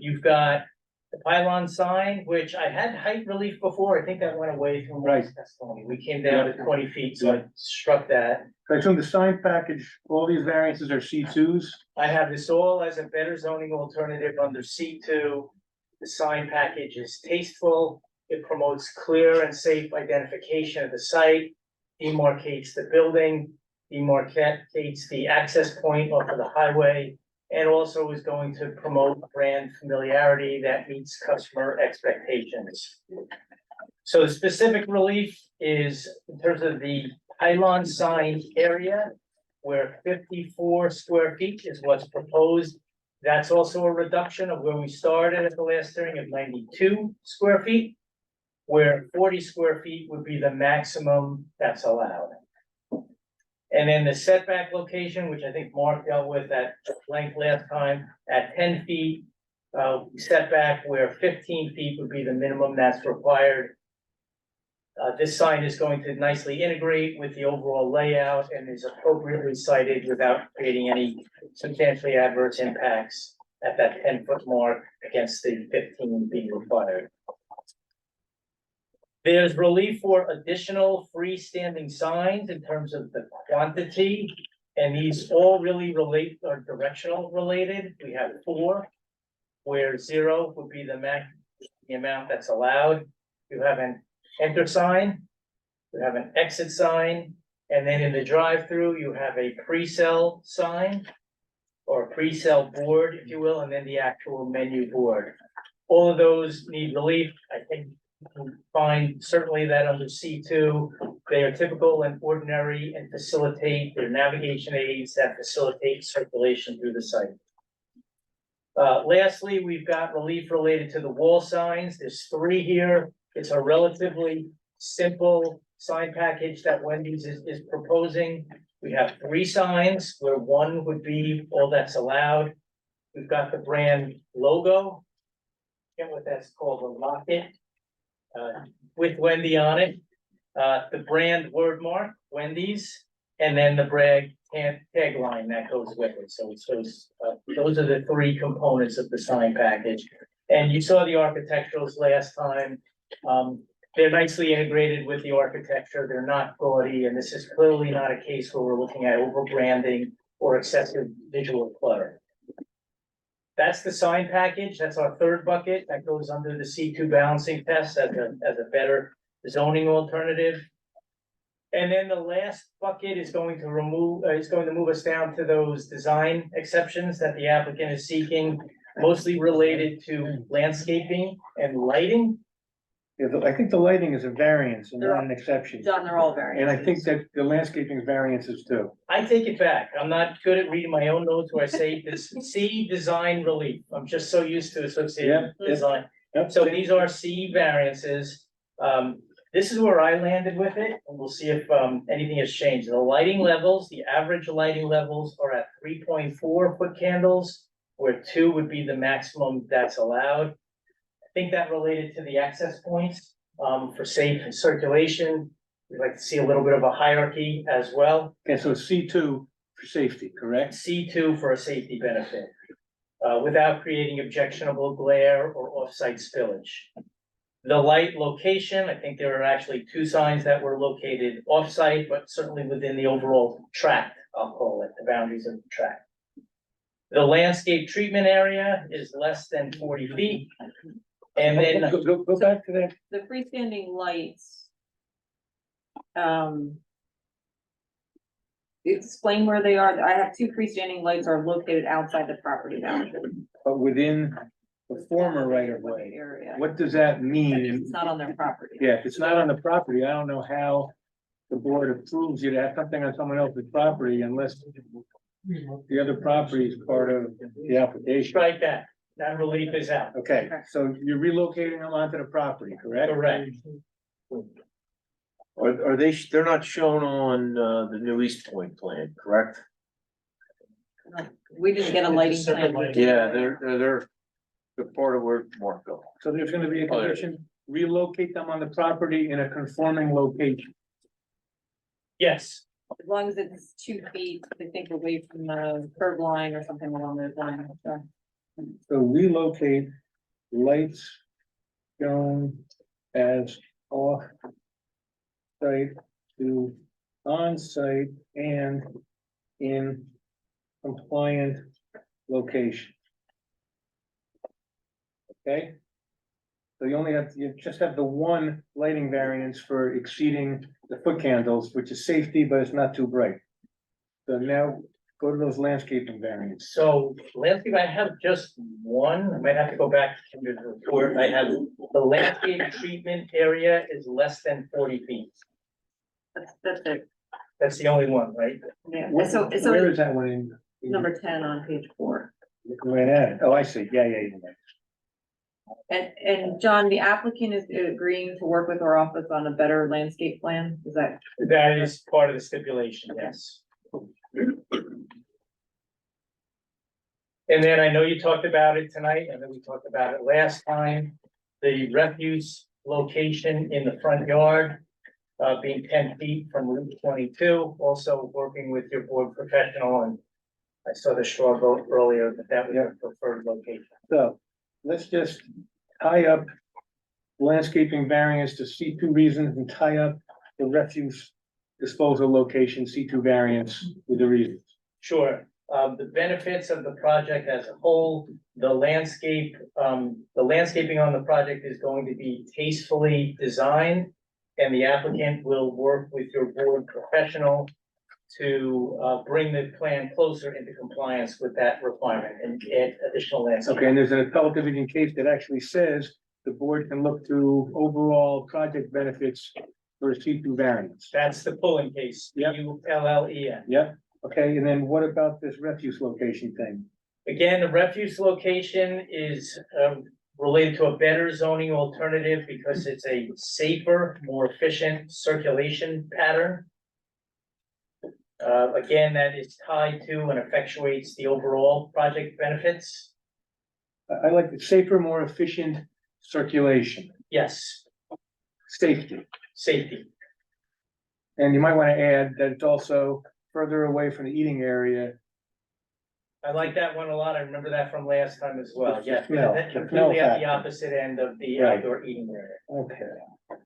You've got the pylon sign, which I had height relief before. I think that went away from Right. last testimony. We came down to 20 feet, so I struck that. So I assume the sign package, all these variances are C2s? I have this all as a better zoning alternative under C2. The sign package is tasteful. It promotes clear and safe identification of the site, demarcates the building, demarcates the access point off of the highway, and also is going to promote brand familiarity that meets customer expectations. So the specific relief is in terms of the pylon sign area, where 54 square feet is what's proposed. That's also a reduction of where we started at the last hearing of 92 square feet, where 40 square feet would be the maximum that's allowed. And then the setback location, which I think Mark dealt with at length last time, at 10 feet setback, where 15 feet would be the minimum that's required. This sign is going to nicely integrate with the overall layout and is appropriately sited without creating any substantially adverse impacts at that 10-foot mark against the 15 being required. There's relief for additional freestanding signs in terms of the quantity, and these all really relate, are directional related. We have 4, where 0 would be the amount that's allowed. You have an enter sign, you have an exit sign, and then in the drive-through, you have a pre-sell sign, or a pre-sell board, if you will, and then the actual menu board. All of those need relief. I think you can find certainly that under C2, they are typical and ordinary and facilitate their navigation aids that facilitate circulation through the site. Lastly, we've got relief related to the wall signs. There's 3 here. It's a relatively simple sign package that Wendy's is proposing. We have 3 signs where one would be all that's allowed. We've got the brand logo. Get what that's called, a rocket. With Wendy on it. The brand word mark, Wendy's, and then the brand tagline that goes with it. So it's those are the 3 components of the sign package. And you saw the architecturals last time. They're nicely integrated with the architecture. They're not gaudy, and this is clearly not a case where we're looking at over branding or excessive visual clutter. That's the sign package. That's our 3rd bucket that goes under the C2 balancing test as a better zoning alternative. And then the last bucket is going to move us down to those design exceptions that the applicant is seeking, mostly related to landscaping and lighting. Yeah, I think the lighting is a variance and not an exception. John, they're all And variants. I think that the landscaping is variances too. I take it back. I'm not good at reading my own notes where I say this C design relief. I'm just so used to associating Yeah. design. Yep. So these are C variances. This is where I landed with it, and we'll see if anything has changed. The lighting levels, the average lighting levels are at 3.4 foot candles, where 2 would be the maximum that's allowed. I think that related to the access points for safe circulation. We'd like to see a little bit of a hierarchy as well. Okay, so C2 for safety, correct? C2 for a safety benefit, without creating objectionable glare or off-site spillage. The light location, I think there are actually 2 signs that were located off-site, but certainly within the overall tract, I'll call it, the boundaries of the tract. The landscape treatment area is less than 40 feet. And then Go back to that. The freestanding lights. Explain where they are. I have 2 freestanding lights are located outside the property boundary. But within the former right of way, Area. what does that mean? It's not on their property. Yeah, if it's not on the property, I don't know how the board approves you to have something on someone else's property unless the other property is part of the application. strike that, that relief is out. Okay, so you're relocating them onto the property, correct? Correct. Are they, they're not shown on, the new East Point plan, correct? We didn't get a lighting Separate plan. lighting. Yeah, they're part of where Mark go. So there's gonna be a Oh, there. condition, relocate them on the property in a conforming location. Yes, As long as it's 2 feet, I think, away from the curb line or something along those lines. So relocate lights shown as off site to on site and in compliant location. Okay? So you just have the one lighting variance for exceeding the foot candles, which is safety, but it's not too bright. So now go to those landscaping variants. so landscape, I have just one, I might have to go back to the report. I have the landscape treatment area is less than 40 feet. That's it. That's the only one, right? Yeah. Where So is that one in? number 10 on page 4. Right at it. Oh, I see. Yeah. And John, the applicant is agreeing to work with our office on a better landscape plan, is that? That is part of the stipulation, yes. And then I know you talked about it tonight, and then we talked about it last time, the refuse location in the front yard. Being 10 feet from Route 22, also working with your board professional, and I saw the straw vote earlier that was your preferred location. So let's just tie up landscaping variance to C2 reasons and tie up the refuse disposal location, C2 variance with the reasons. Sure, the benefits of the project as a whole, the landscaping on the project is going to be tastefully designed. And the applicant will work with your board professional to bring the plan closer into compliance with that requirement and add additional landscape. Okay, and there's an appellate division case that actually says the board can look to overall project benefits for a C2 variance. That's the pulling case, Yep. ULLEN. Yep, okay, and then what about this refuse location thing? Again, the refuse location is related to a better zoning alternative because it's a safer, more efficient circulation pattern. Again, that is tied to and effectuates the overall project benefits. I like the safer, more efficient circulation, Yes, safety. safety. And you might want to add that it's also further away from the eating area. I like that one a lot. I remember that from last time as well. The Yeah, smell, that's the completely smell at the factor. opposite end of the Right. outdoor eating area. Okay.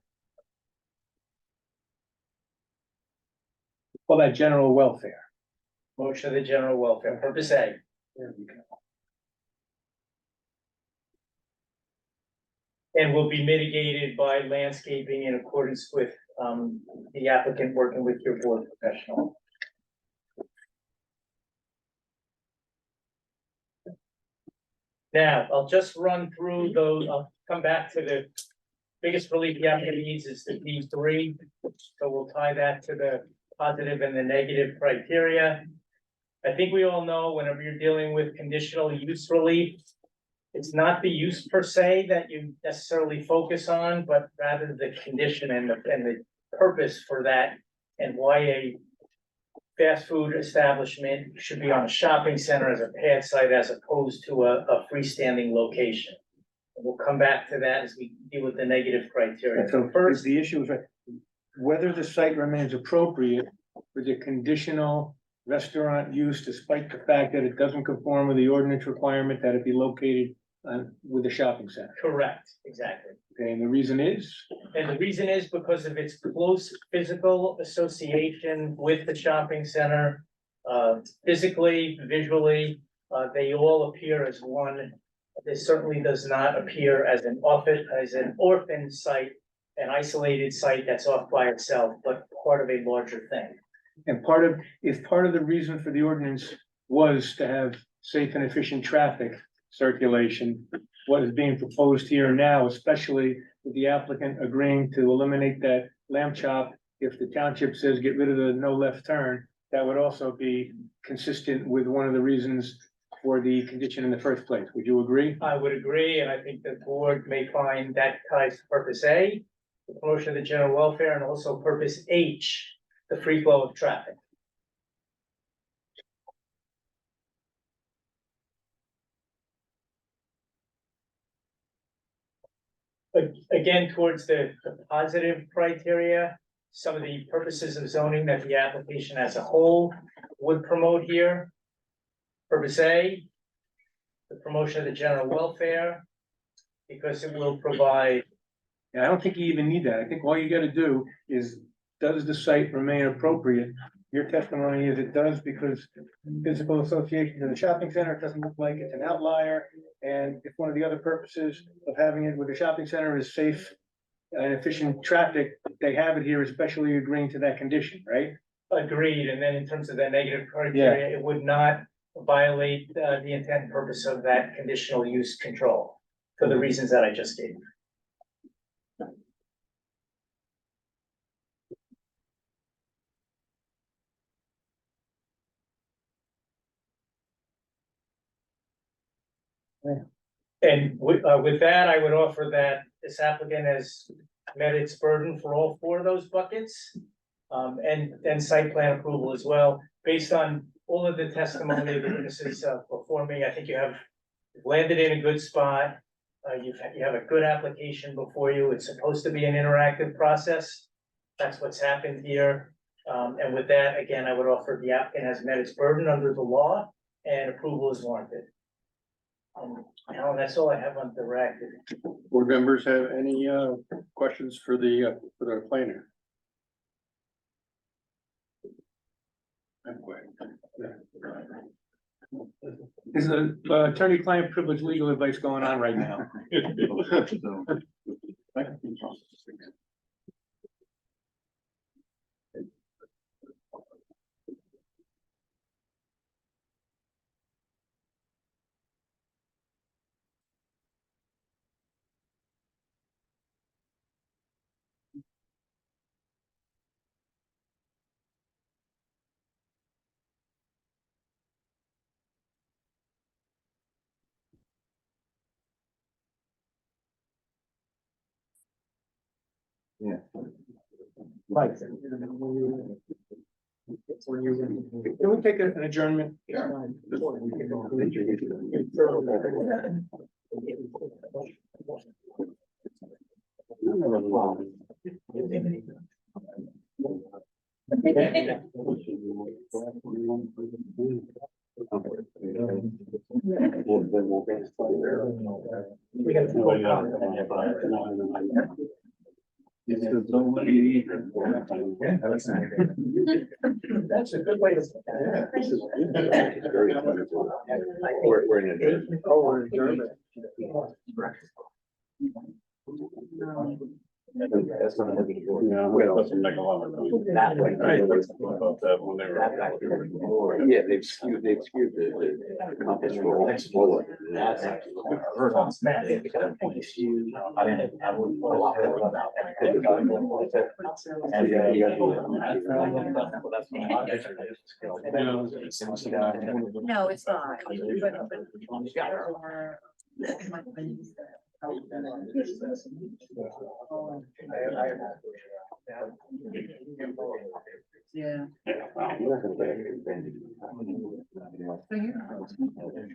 Well, that general welfare. Motion of the general welfare, purpose A. There we go. And will be mitigated by landscaping in accordance with the applicant working with your board professional. Now, I'll just run through those, I'll come back to the biggest relief the applicant needs is the D3. So we'll tie that to the positive and the negative criteria. I think we all know whenever you're dealing with conditional use relief, it's not the use per se that you necessarily focus on, but rather the condition and the purpose for that and why a fast food establishment should be on a shopping center as a pad site as opposed to a freestanding location. We'll come back to that as we deal with the negative criteria. So First, the issue is whether the site remains appropriate for the conditional restaurant use despite the fact that it doesn't conform with the ordinance requirement that it be located with a shopping center. correct, exactly. Okay, and the reason is? And the reason is because of its close physical association with the shopping center. Physically, visually, they all appear as one. This certainly does not appear as an orphan site, an isolated site that's off by itself, but part of a larger thing. And if part of the reason for the ordinance was to have safe and efficient traffic circulation, what is being proposed here now, especially with the applicant agreeing to eliminate that lamb chop, if the township says get rid of the no left turn, that would also be consistent with one of the reasons for the condition in the first place. Would you agree? I would agree, and I think the board may find that ties to purpose A, the promotion of the general welfare, and also purpose H, the free flow of traffic. Again, towards the positive criteria, some of the purposes of zoning that the application as a whole would promote here. Purpose A, the promotion of the general welfare, because it will provide. Yeah, I don't think you even need that. I think all you gotta do is, does the site remain appropriate? Your testimony is it does because physical association to the shopping center, it doesn't look like it's an outlier. And if one of the other purposes of having it with the shopping center is safe and efficient traffic, they have it here, especially agreeing to that condition, right? Agreed, and then in terms of the negative criteria, it would not violate the intent and purpose of that conditional use control for the reasons that I just gave. And with that, I would offer that this applicant has met its burden for all four of those buckets. And site plan approval as well, based on all of the testimony of the witnesses before me. I think you have landed in a good spot. You have a good application before you. It's supposed to be an interactive process. That's what's happened here. And with that, again, I would offer the applicant has met its burden under the law and approval is warranted. Alan, that's all I have on the record. Board members have any questions for the planner? Is the attorney-client privilege legal advice going on right now? Mike. Can we take an adjournment? That's a good way to. We're in it. Oh, we're adjourned. That's not heavy to go. Yeah, well, it doesn't make a lot of noise. About that when they were. Yeah, they've skewed the compass roll. That's actually. I didn't have a lot about No, it's not. Yeah. No, so. Yeah, that's right there.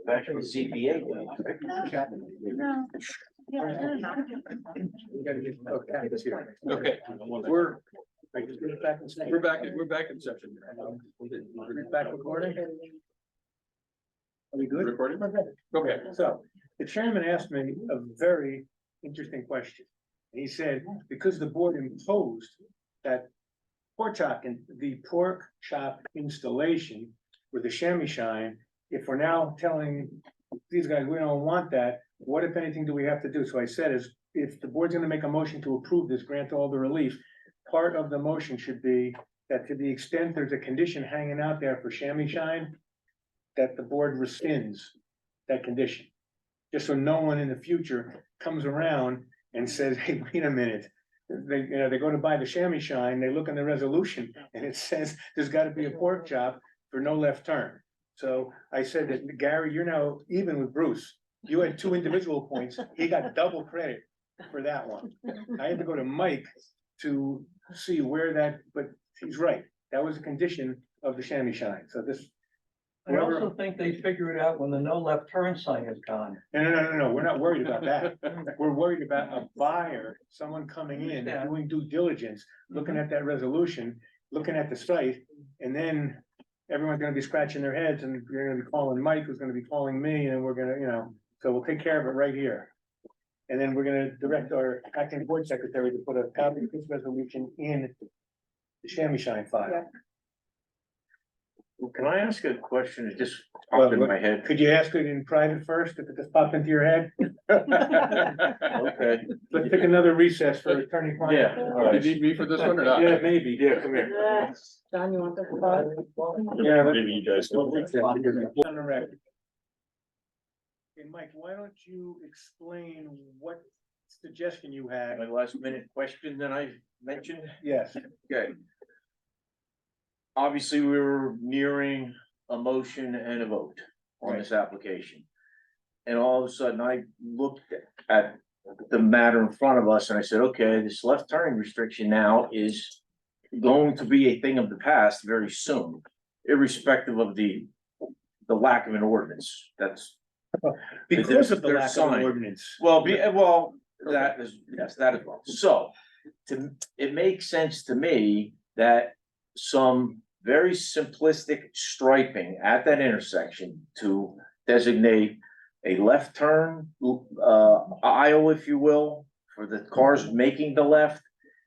Back to the CPA. No. Okay, we're back in session. Back recording? Are we good? Recording? Okay. So the chairman asked me a very interesting question. He said, because the board imposed that the pork chop installation with the chamois shine, if we're now telling these guys we don't want that, what if anything do we have to do? So I said is, if the board's gonna make a motion to approve this, grant all the relief, part of the motion should be that to the extent there's a condition hanging out there for chamois shine, that the board rescinds that condition. Just so no one in the future comes around and says, hey, wait a minute. They go to buy the chamois shine, they look in the resolution and it says there's gotta be a pork chop for no left turn. So I said that, Gary, you're now even with Bruce. You had 2 individual points. He got double credit for that one. I had to go to Mike to see where that, but he's right. That was a condition of the chamois shine. So this. I also think they figure it out when the no left turn sign is gone. No, we're not worried about that. We're worried about a buyer, someone coming in, Understand. doing due diligence, looking at that resolution, looking at the site, and then everyone's gonna be scratching their heads and you're gonna be calling Mike, who's gonna be calling me, and we're gonna, so we'll take care of it right here. And then we're gonna direct our acting board secretary to put a copy of this resolution in the chamois shine file. Can I ask a question? It just popped in my head. Could you ask it in private first, if it just popped into your head? Okay. Let's take another recess for attorney client. Yeah, all You right. need me for this one or not? Yeah, maybe. Yeah, come here. John, you want the spot? Yeah. Maybe you guys. On the record. Okay, Mike, why don't you explain what suggestion you had? My last minute question that I mentioned. Yes, Okay. Obviously, we were nearing a motion and a vote on this application. And all of a sudden, I looked at the matter in front of us and I said, okay, this left turning restriction now is going to be a thing of the past very soon, irrespective of the lack of an ordinance. That's, because of the There's lack of sign. an ordinance. well, that is, yes, that as well. So, it makes sense to me that some very simplistic striping at that intersection to designate a left turn, aisle, if you will, for the cars making the left,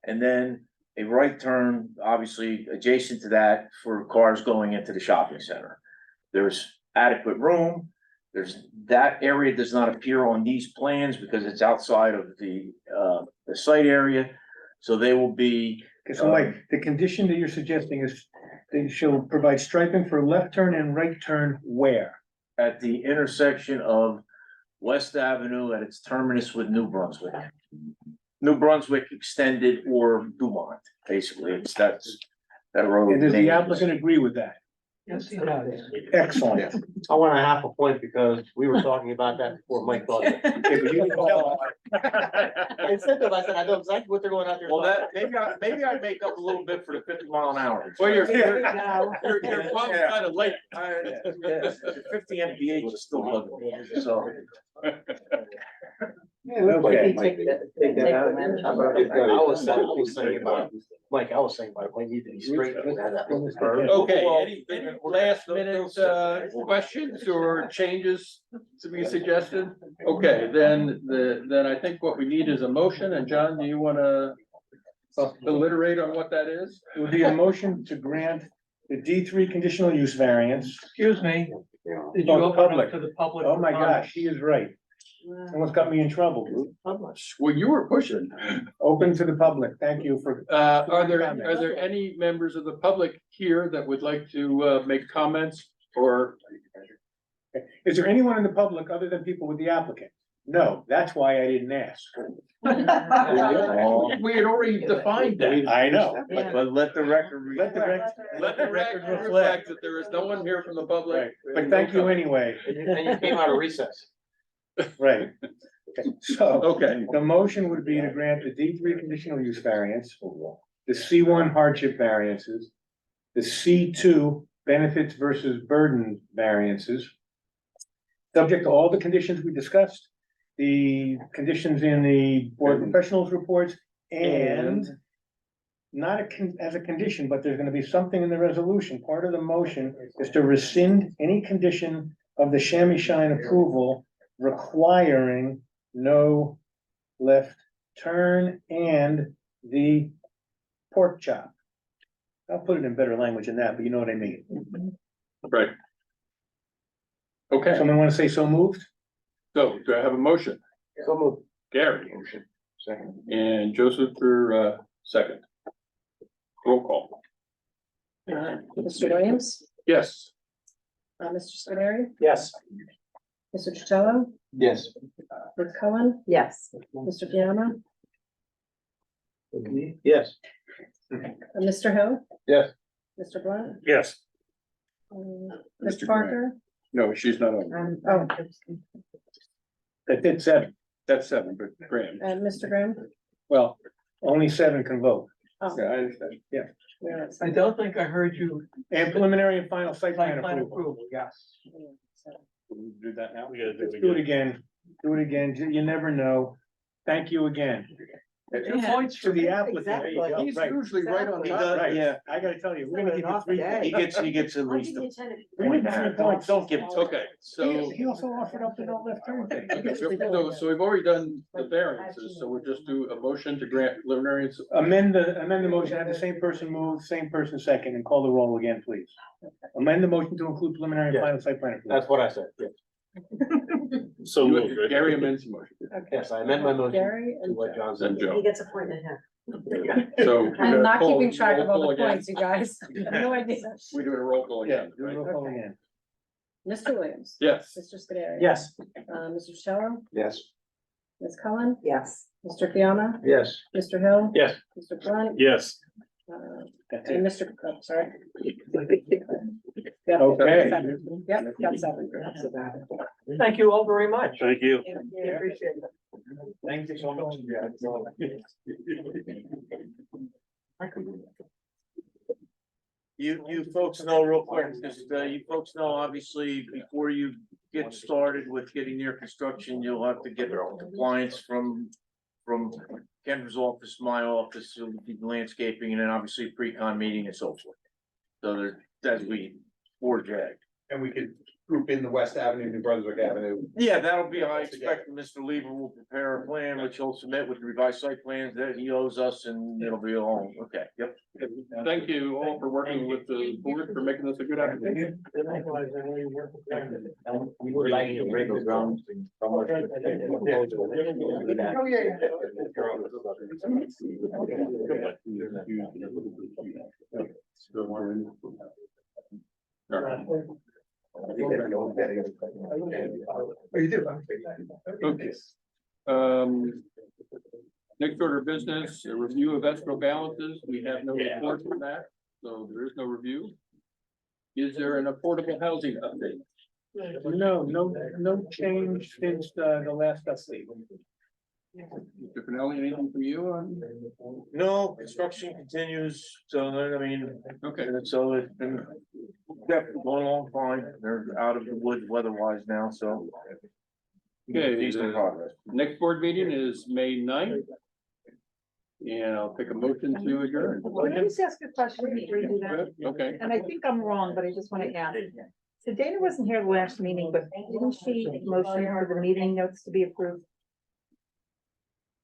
and then a right turn, obviously adjacent to that for cars going into the shopping center. There's adequate room. that area does not appear on these plans because it's outside of the site area. So they will be, Okay, so Mike, the condition that you're suggesting is they shall provide striping for left turn and right turn where? at the intersection of West Avenue at its terminus with New Brunswick. New Brunswick extended or Dumont, basically, that road. And does the name is- applicant agree with that? Yes, he does. Excellent. I want a half a point because we were talking about that before Mike thought. Okay, but you didn't tell Incentive, I said, I know exactly what they're going out there. Well, that, maybe I make up a little bit for the 50 mile an hour. Well, your No. phone's kind of late. 50 mph is still ugly, so. Okay. I was saying about, Mike, I was saying about, it might need to be straight. Okay, any last minute, questions or changes to be suggested? Okay, then I think what we need is a motion, and John, do you wanna alliterate on what that is? It would be a motion to grant the D3 conditional use variance. Excuse me, did you Oh, open public. up to the public? Oh my gosh, he is right. Almost got me in trouble. Well, you were pushing. Open to the public. Thank you for. Are there any members of the public here that would like to, make comments or? Is there anyone in the public other than people with the applicant? No, that's why I didn't ask. We had already defined that. I know. But let the record. Let the record. Let the record reflect that there is no one here from the public. Right, but thank you anyway. And you came out of recess. Right. Okay, so Okay, the motion would be to grant the D3 conditional use variance, the C1 hardship variances, the C2 benefits versus burden variances, subject to all the conditions we discussed, the conditions in the board of professionals reports, and not as a condition, but there's gonna be something in the resolution. Part of the motion is to rescind any condition of the Chamois Shine approval requiring no left turn and the pork chop. I'll put it in better language than that, but you know what I mean. right. Okay, Someone wanna say so moved? so do I have a motion? So moved. Gary Second. and Joseph for, second. Roll call. Mr. Williams, Yes. Mr. Scudery, Yes. Mr. Chitello, Yes. Ms. Cullen, Yes. Mr. Fiamma, Yes. Mr. Hill. Yes. Mr. Blunt, Yes. Mr. Mr. Parker. No, she's not on. Oh, That did seven. That's seven, but Graham. and Mr. Graham. Well, only seven can vote. Oh, Yeah, I understand. yeah, that's- I don't think I heard you. And preliminary and final site plan Site plan approval. approval, yes. We'll do that now. Let's do it again. Do it again. You never know. Thank you again. 2 points To for the me. applicant. There you go. He's Right. usually right on He top. does, Right. yeah, I gotta tell you, we're gonna give you 3 points. he gets at least a We point. need 3 points. Don't give him. Okay, so, He also offered up the no left turn thing. so we've already done the variances, so we'll just do a motion to grant preliminary. Amend the motion, have the same person move, same person second, and call the roll again, please. Amend the motion to include preliminary and Yeah. final site plan approval. That's what I said, yes. So Gary amends the motion. Yes, I amend my motion Gary to and what John said. Then Joe. gets a point and a half. So. I'm not Roll- keeping track of roll all call the again. points, you guys. No idea. We do a roll call Yeah, again, do a right? roll call again. Mr. Williams. Yes. Mr. Scudery. Yes. Mr. Chitello, Yes. Ms. Cullen, Yes. Mr. Fiamma, Yes. Mr. Hill. Yes. Mr. Blunt, Yes. That's and it. Mr. Oh, sorry. Yep, Okay. seven. Yep, got seven. Thank you all very much. Thank you. We appreciate it. Thank you so much. You folks know real quick, just, you folks know, obviously, before you get started with getting your construction, you'll have to get compliance from Kendra's office, my office, you'll be landscaping, and then obviously pre-con meeting and so forth. So there, as we forge ahead. And we could group in the West Avenue, New Brunswick Avenue. Yeah, that'll be, I expect Mr. Lever will prepare a plan, which he'll submit with revised site plans that he owes us, and it'll be all, okay, yep. thank you all for working with the board for making this a good application. We would like to break the ground. Okay. Next order of business, a review of escrow balances. We have no report from that, so there is no review. Is there an affordable housing update? No change since the last update. Mr. Finelli, anything from you on? No, construction continues, so I mean, Okay, so it's been definitely going along fine. They're out of the woods weather-wise now, so. Okay, Decent progress. next board meeting is May 9th. And I'll take a motion to adjourn. Let me just ask a question before you do that. Okay, And I think I'm wrong, but I just want to ask. So Dana wasn't here the last meeting, but didn't she motion for the meeting notes to be approved?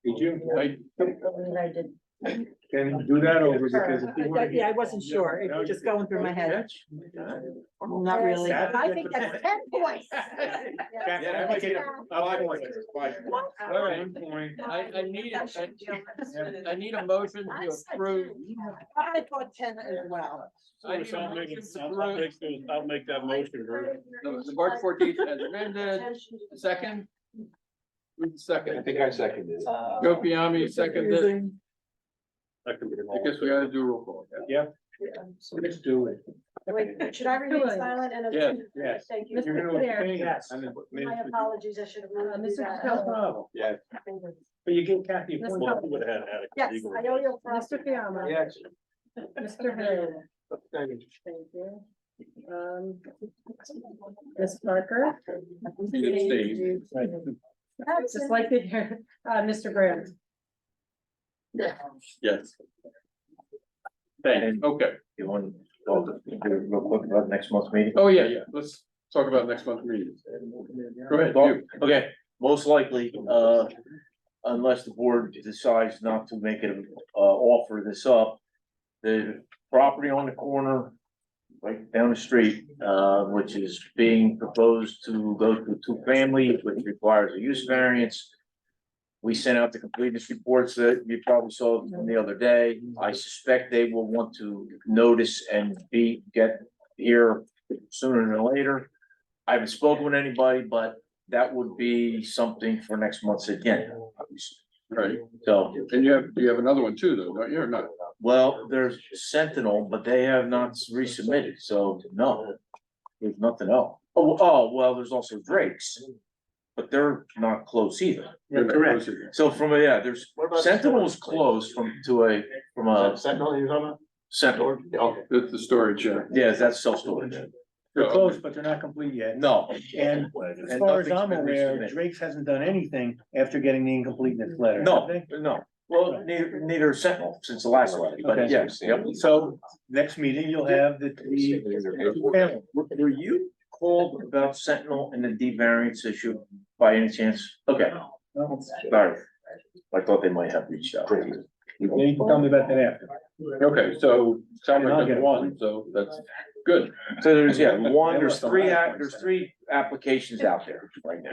Did you? I, I did. Can do that over because if you want to. Yeah, I wasn't sure. It was just going through my head. Not really. I think that's 10 points. Yeah, I might get a 5 points. all right, I need a motion to approve. I thought 10 as well. I need a motion to approve I'll make that motion, Bruce. the March 14th as amended. Second? Who's the second? I think I seconded it. Joe Piami seconded. I guess we gotta do a roll call. Yeah. Let's do it. Wait, should I remain silent and? Yes. Yes. Thank you. You're gonna abstain? Yes. And then- My apologies, I should have. Mr. No Patel, problem. Yeah. But you give Kathy a Ms. point. Hubbard. Yes, I owe you. Mr. Fiamma. Yes. Mr. Hurd. Thank you. Ms. Parker. He abstained. Just like the, Mr. Grant. Yes. Thanks, okay. You want to talk real quick about next month's meeting? Oh, yeah, let's talk about next month's meeting. Go ahead, you. Okay, most likely, unless the board decides not to make it, offer this up. The property on the corner, right down the street, which is being proposed to go to 2-family, which requires a use variance. We sent out the completeness reports that you probably saw from the other day. I suspect they will want to notice and get here sooner than later. I haven't spoken with anybody, but that would be something for next month's agenda. Right, So, and you have another one too, though, don't you, or not? well, there's Sentinel, but they have not resubmitted, so no. There's nothing else. Oh, well, there's also Drake's. But they're not close either. Yeah, correct. So there's Sentinel's close from a Sentinel, you're talking about? Sentinel. That's the storage, yeah. Yeah, that's self-storage. They're close, but they're not complete yet. No. And as far as I'm aware, Drake's hasn't done anything after getting the incompleteness letter. No, have they? no. Well, neither Sentinel since the last letter, but Okay. yes, yep. So next meeting, you'll have the. Were you called about Sentinel and the D variance issue by any chance? Okay, sorry. I thought they might have reached out. You can tell me about that after. Okay, so sounds like there's one, so that's good. So there's, there's three applications out there right now.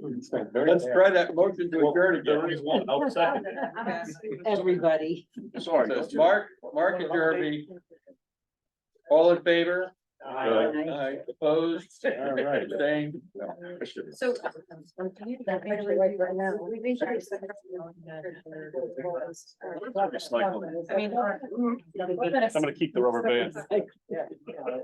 Let's try that motion to adjourn again. I'll second it. Everybody. Sorry. So Mark and Jeremy. All in favor? Aye. Opposed? All right. Abstained? So. That actually right now. I mean. I'm gonna keep the rubber band.